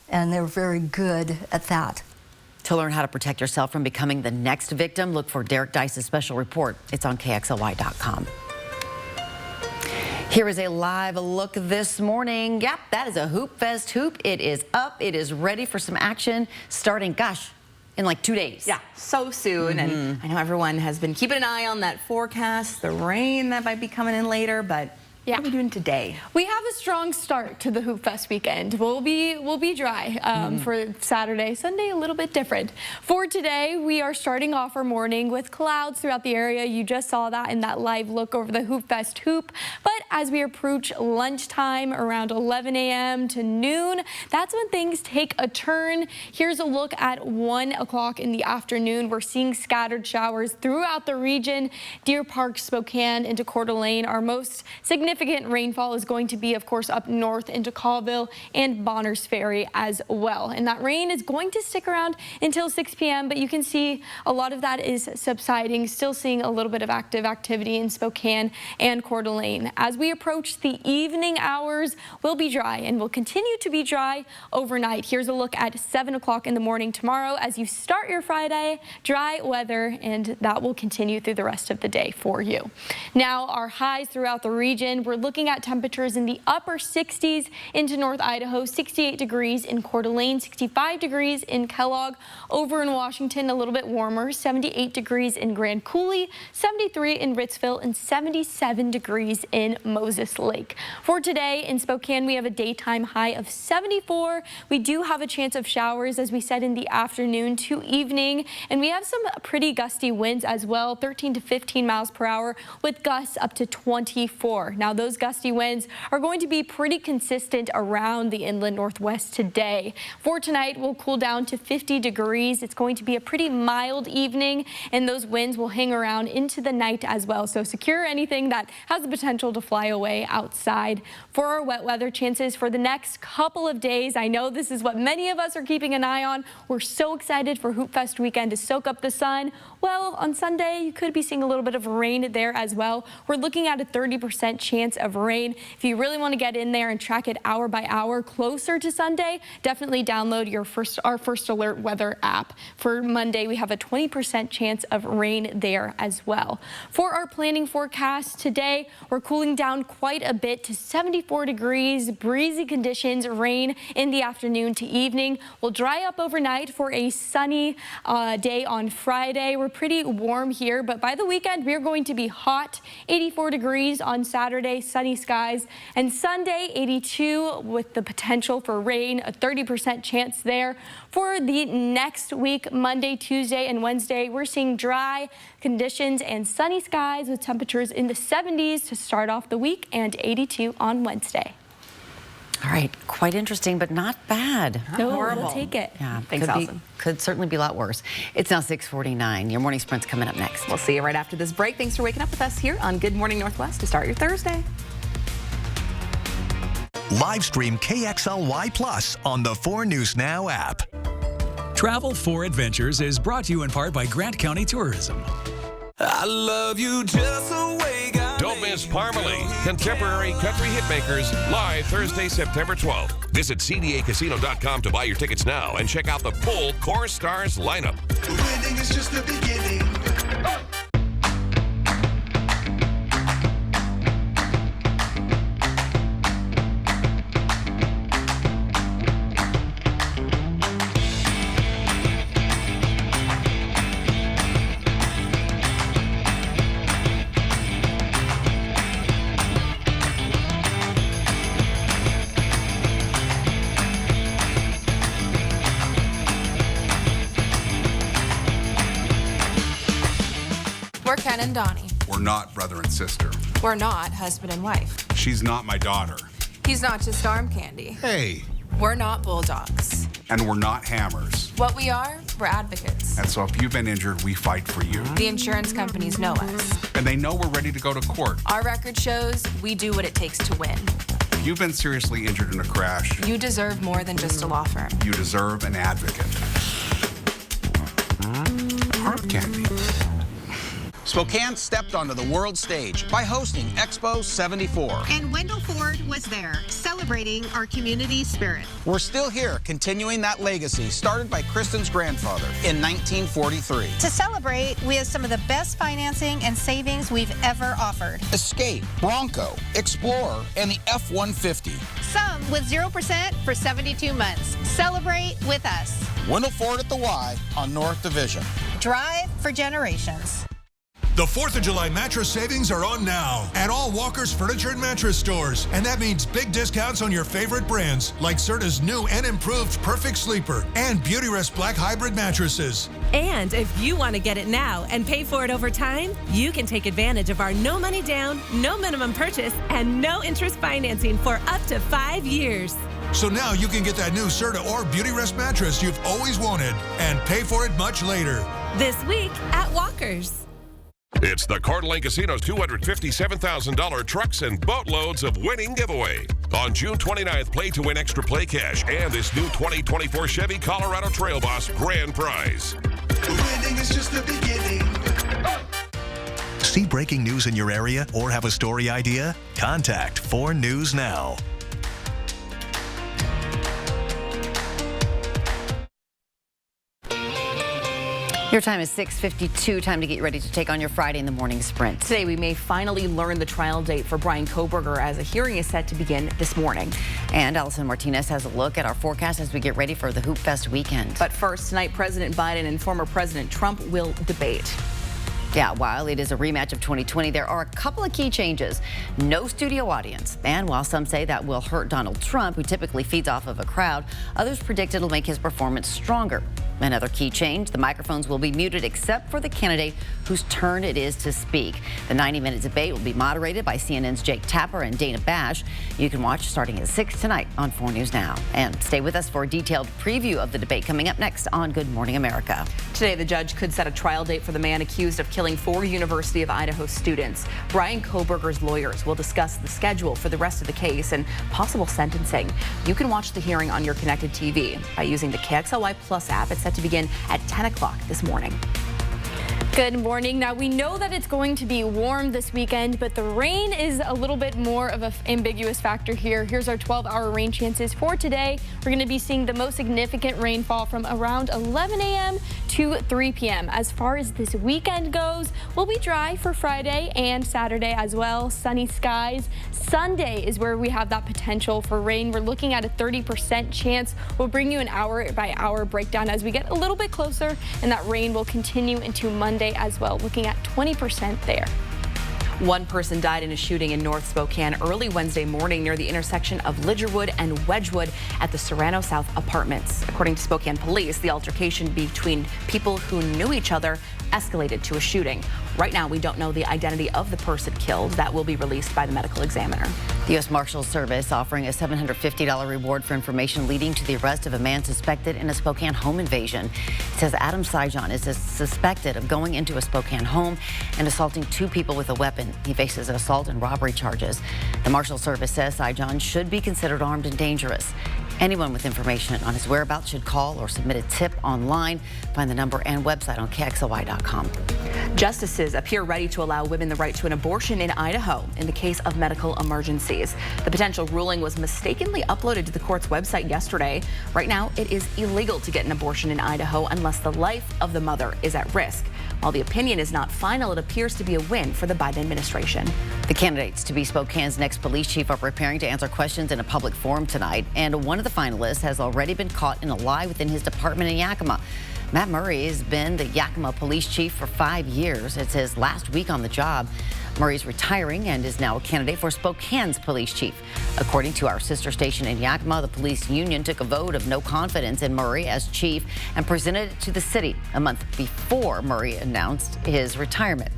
And they're very good at that. To learn how to protect yourself from becoming the next victim, look for Derek Dice's special report. It's on KXLY.com. Here is a live look this morning. Yep, that is a Hoop Fest hoop. It is up. It is ready for some action starting, in like 2 days. Yeah, so soon. And I know everyone has been keeping an eye on that forecast, the rain that might be coming in later, but what are we doing today? We have a strong start to the Hoop Fest weekend. We'll be dry for Saturday. Sunday, a little bit different. For today, we are starting off our morning with clouds throughout the area. You just saw that in that live look over the Hoop Fest hoop. But as we approach lunchtime around 11 a.m. to noon, that's when things take a turn. Here's a look at 1 o'clock in the afternoon. We're seeing scattered showers throughout the region. Deer Park, Spokane, into Coeur d'Alene. Our most significant rainfall is going to be, of course, up north into Colville and Bonners Ferry as well. And that rain is going to stick around until 6 p.m., but you can see a lot of that is subsiding. Still seeing a little bit of active activity in Spokane and Coeur d'Alene. As we approach the evening hours, we'll be dry and will continue to be dry overnight. Here's a look at 7 o'clock in the morning tomorrow as you start your Friday. Dry weather, and that will continue through the rest of the day for you. Now, our highs throughout the region. We're looking at temperatures in the upper 60s into North Idaho, 68 degrees in Coeur d'Alene, 65 degrees in Kellogg. Over in Washington, a little bit warmer, 78 degrees in Grand Coulee, 73 in Ritzville, and 77 degrees in Moses Lake. For today in Spokane, we have a daytime high of 74. We do have a chance of showers, as we said, in the afternoon to evening, and we have some pretty gusty winds as well, 13 to 15 miles per hour with gusts up to 24. Now, Now, those gusty winds are going to be pretty consistent around the inland northwest today. For tonight, we'll cool down to 50 degrees. It's going to be a pretty mild evening, and those winds will hang around into the night as well. So secure anything that has the potential to fly away outside. For our wet weather chances for the next couple of days, I know this is what many of us are keeping an eye on. We're so excited for Hoop Fest weekend to soak up the sun. Well, on Sunday, you could be seeing a little bit of rain there as well. We're looking at a 30% chance of rain. If you really want to get in there and track it hour by hour closer to Sunday, definitely download our First Alert weather app. For Monday, we have a 20% chance of rain there as well. For our planning forecast today, we're cooling down quite a bit to 74 degrees, breezy conditions, rain in the afternoon to evening. We'll dry up overnight for a sunny day on Friday. We're pretty warm here, but by the weekend, we're going to be hot. 84 degrees on Saturday, sunny skies, and Sunday, 82 with the potential for rain, a 30% chance there. For the next week, Monday, Tuesday, and Wednesday, we're seeing dry conditions and sunny skies with temperatures in the 70s to start off the week and 82 on Wednesday. All right, quite interesting, but not bad. No, we'll take it. Yeah, Thanks, Allison. Could certainly be a lot worse. It's now 6:49. Your morning sprint's coming up next. We'll see you right after this break. Thanks for waking up with us here on Good Morning Northwest to start your Thursday. Live stream KXLY Plus on the 4 News Now app. Travel for Adventures is brought to you in part by Grant County Tourism. I love you just the way God. Don't miss Parmalee, Contemporary Country Hitmakers, live Thursday, September 12th. Visit CDAcasino.com to buy your tickets now and check out the full Core Stars lineup. Winning is just the beginning. We're Ken and Donnie. We're not brother and sister. We're not husband and wife. She's not my daughter. He's not just arm candy. Hey. We're not bulldogs. And we're not hammers. What we are, we're advocates. And so if you've been injured, we fight for you. The insurance companies know us. And they know we're ready to go to court. Our record shows we do what it takes to win. If you've been seriously injured in a crash, you deserve more than just a law firm. You deserve an advocate. Arm candy. Spokane stepped onto the world stage by hosting Expo 74. And Wendell Ford was there, celebrating our community spirit. We're still here, continuing that legacy started by Kristen's grandfather in 1943. To celebrate, we have some of the best financing and savings we've ever offered. Escape, Bronco, Explorer, and the F-150. Some with 0% for 72 months. Celebrate with us. Wendell Ford at the Y on North Division. Drive for generations. The 4th of July mattress savings are on now at all Walker's Furniture and Mattress stores. And that means big discounts on your favorite brands like Serta's new and improved Perfect Sleeper and Beautyrest Black Hybrid mattresses. And if you want to get it now and pay for it over time, you can take advantage of our no money down, no minimum purchase, and no interest financing for up to 5 years. So now you can get that new Serta or Beautyrest mattress you've always wanted and pay for it much later. This week at Walker's. It's the Coeur d'Alene Casino's $257,000 trucks and boatloads of winning giveaway. On June 29th, play to win extra play cash and this new 2024 Chevy Colorado Trail Boss grand prize. Winning is just the beginning. See breaking news in your area or have a story idea? Contact 4 News Now. Your time is 6:52. Time to get ready to take on your Friday in the morning sprint. Today, we may finally learn the trial date for Bryan Kohberger as a hearing is set to begin this morning. And Allison Martinez has a look at our forecast as we get ready for the Hoop Fest weekend. But first, tonight, President Biden and former President Trump will debate. Yeah, while it is a rematch of 2020, there are a couple of key changes. No studio audience. And while some say that will hurt Donald Trump, who typically feeds off of a crowd, others predict it'll make his performance stronger. Another key change, the microphones will be muted except for the candidate whose turn it is to speak. The 90-minute debate will be moderated by CNN's Jake Tapper and Dana Bash. You can watch starting at 6 tonight on 4 News Now. And stay with us for a detailed preview of the debate coming up next on Good Morning America. Today, the judge could set a trial date for the man accused of killing 4 University of Idaho students. Bryan Kohberger's lawyers will discuss the schedule for the rest of the case and possible sentencing. You can watch the hearing on your connected TV by using the KXLY Plus app. It's set to begin at 10 o'clock this morning. Good morning. Now, we know that it's going to be warm this weekend, but the rain is a little bit more of an ambiguous factor here. Here's our 12-hour rain chances for today. We're going to be seeing the most significant rainfall from around 11 a.m. to 3 p.m. As far as this weekend goes, we'll be dry for Friday and Saturday as well. Sunny skies. Sunday is where we have that potential for rain. We're looking at a 30% chance. We'll bring you an hour-by-hour breakdown as we get a little bit closer, and that rain will continue into Monday as well, looking at 20% there. One person died in a shooting in North Spokane early Wednesday morning near the intersection of Lidgerwood and Wedgwood at the Serrano South Apartments. According to Spokane police, the altercation between people who knew each other escalated to a shooting. Right now, we don't know the identity of the person killed. That will be released by the medical examiner. The U.S. Marshals Service offering a $750 reward for information leading to the arrest of a man suspected in a Spokane home invasion. It says Adam Sijon is suspected of going into a Spokane home and assaulting 2 people with a weapon. He faces assault and robbery charges. The Marshals Service says Sijon should be considered armed and dangerous. Anyone with information on his whereabouts should call or submit a tip online. Find the number and website on KXLY.com. Justices appear ready to allow women the right to an abortion in Idaho in the case of medical emergencies. The potential ruling was mistakenly uploaded to the court's website yesterday. Right now, it is illegal to get an abortion in Idaho unless the life of the mother is at risk. While the opinion is not final, it appears to be a win for the Biden administration. The candidates to be Spokane's next police chief are preparing to answer questions in a public forum tonight, and one of the finalists has already been caught in a lie within his department in Yakima. Matt Murray has been the Yakima police chief for 5 years. It's his last week on the job. Murray's retiring and is now a candidate for Spokane's police chief. According to our sister station in Yakima, the police union took a vote of no confidence in Murray as chief and presented it to the city a month before Murray announced his retirement.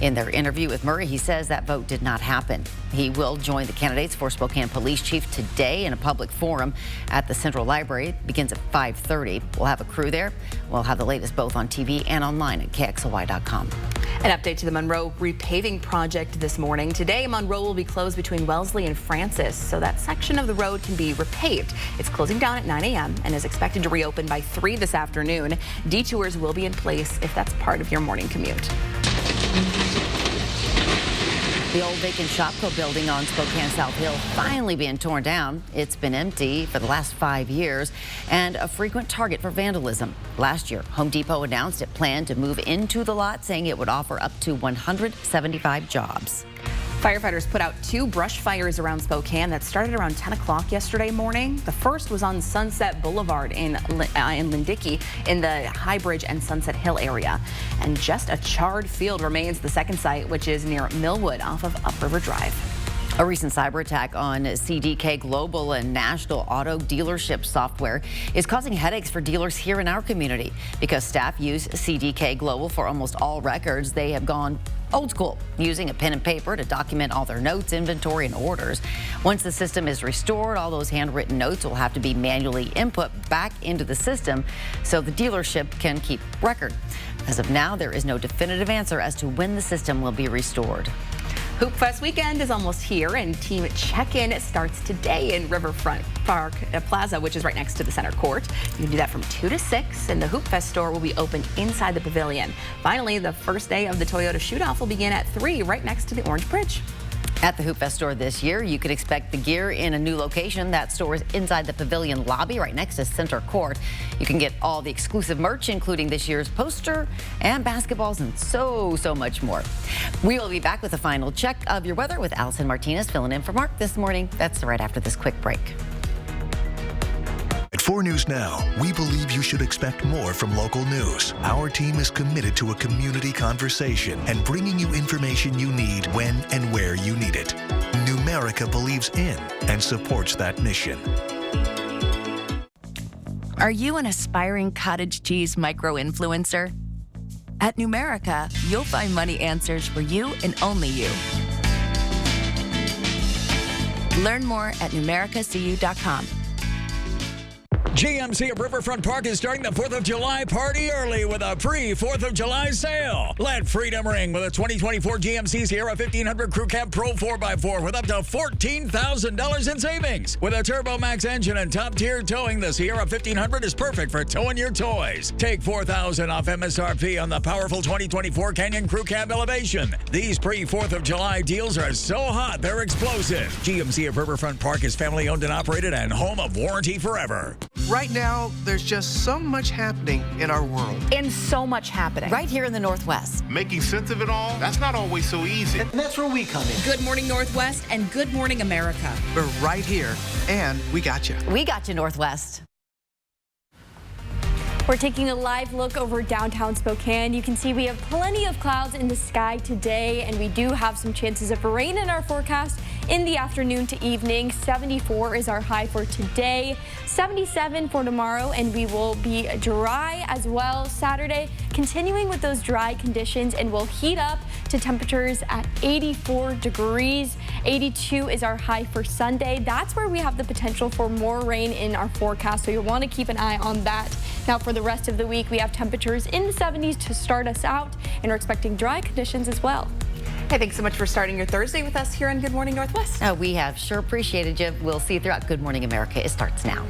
In their interview with Murray, he says that vote did not happen. He will join the candidates for Spokane Police Chief today in a public forum at the Central Library. It begins at 5:30. We'll have a crew there. We'll have the latest both on TV and online at KXLY.com. An update to the Monroe repaving project this morning. Today, Monroe will be closed between Wellesley and Francis, so that section of the road can be repaved. It's closing down at 9 a.m. and is expected to reopen by 3 this afternoon. Detours will be in place if that's part of your morning commute. The old vacant Shopko building on Spokane South Hill finally being torn down. It's been empty for the last 5 years and a frequent target for vandalism. Last year, Home Depot announced it planned to move into the lot, saying it would offer up to 175 jobs. Firefighters put out 2 brush fires around Spokane that started around 10 o'clock yesterday morning. The first was on Sunset Boulevard in Lindicki in the High Bridge and Sunset Hill area. And just a charred field remains the second site, which is near Millwood off of Upriver Drive. A recent cyber attack on CDK Global and National Auto Dealership software is causing headaches for dealers here in our community. Because staff use CDK Global for almost all records, they have gone old school, using a pen and paper to document all their notes, inventory, and orders. Once the system is restored, all those handwritten notes will have to be manually input back into the system so the dealership can keep record. As of now, there is no definitive answer as to when the system will be restored. Hoop Fest weekend is almost here, and team check-in starts today in Riverfront Park Plaza, which is right next to the center court. You can do that from 2 to 6, and the Hoop Fest store will be open inside the pavilion. Finally, the first day of the Toyota Shoot-Off will begin at 3 right next to the Orange Bridge. At the Hoop Fest store this year, you could expect the gear in a new location. That store is inside the pavilion lobby right next to center court. You can get all the exclusive merch, including this year's poster and basketballs and so much more. We will be back with a final check of your weather with Allison Martinez filling in for Mark this morning. That's right after this quick break. At 4 News Now, we believe you should expect more from local news. Our team is committed to a community conversation and bringing you information you need when and where you need it. Numerica believes in and supports that mission. Are you an aspiring cottage cheese micro-influencer? At Numerica, you'll find money answers for you and only you. Learn more at numericacu.com. GMC of Riverfront Park is starting the 4th of July party early with a free 4th of July sale. Let freedom ring with a 2024 GMC Sierra 1500 Crew Cab Pro 4x4 with up to $14,000 in savings. With a Turbo Max engine and top-tier towing, the Sierra 1500 is perfect for towing your toys. Take $4,000 off MSRP on the powerful 2024 Canyon Crew Cab Elevation. These pre-4th of July deals are so hot, they're explosive. GMC of Riverfront Park is family-owned and operated and home of warranty forever. Right now, there's just so much happening in our world. And so much happening. Right here in the Northwest. Making sense of it all, that's not always so easy. And that's where we come in. Good Morning Northwest and Good Morning America. We're right here, and we got you. We got you, Northwest. We're taking a live look over downtown Spokane. You can see we have plenty of clouds in the sky today, and we do have some chances of rain in our forecast in the afternoon to evening. 74 is our high for today, 77 for tomorrow, and we will be dry as well Saturday, continuing with those dry conditions, and we'll heat up to temperatures at 84 degrees. 82 is our high for Sunday. That's where we have the potential for more rain in our forecast, so you'll want to keep an eye on that. Now for the rest of the week, we have temperatures in the 70s to start us out, and we're expecting dry conditions as well. Hey, thanks so much for starting your Thursday with us here on Good Morning Northwest. We have sure appreciated you. We'll see you throughout Good Morning America. It starts now.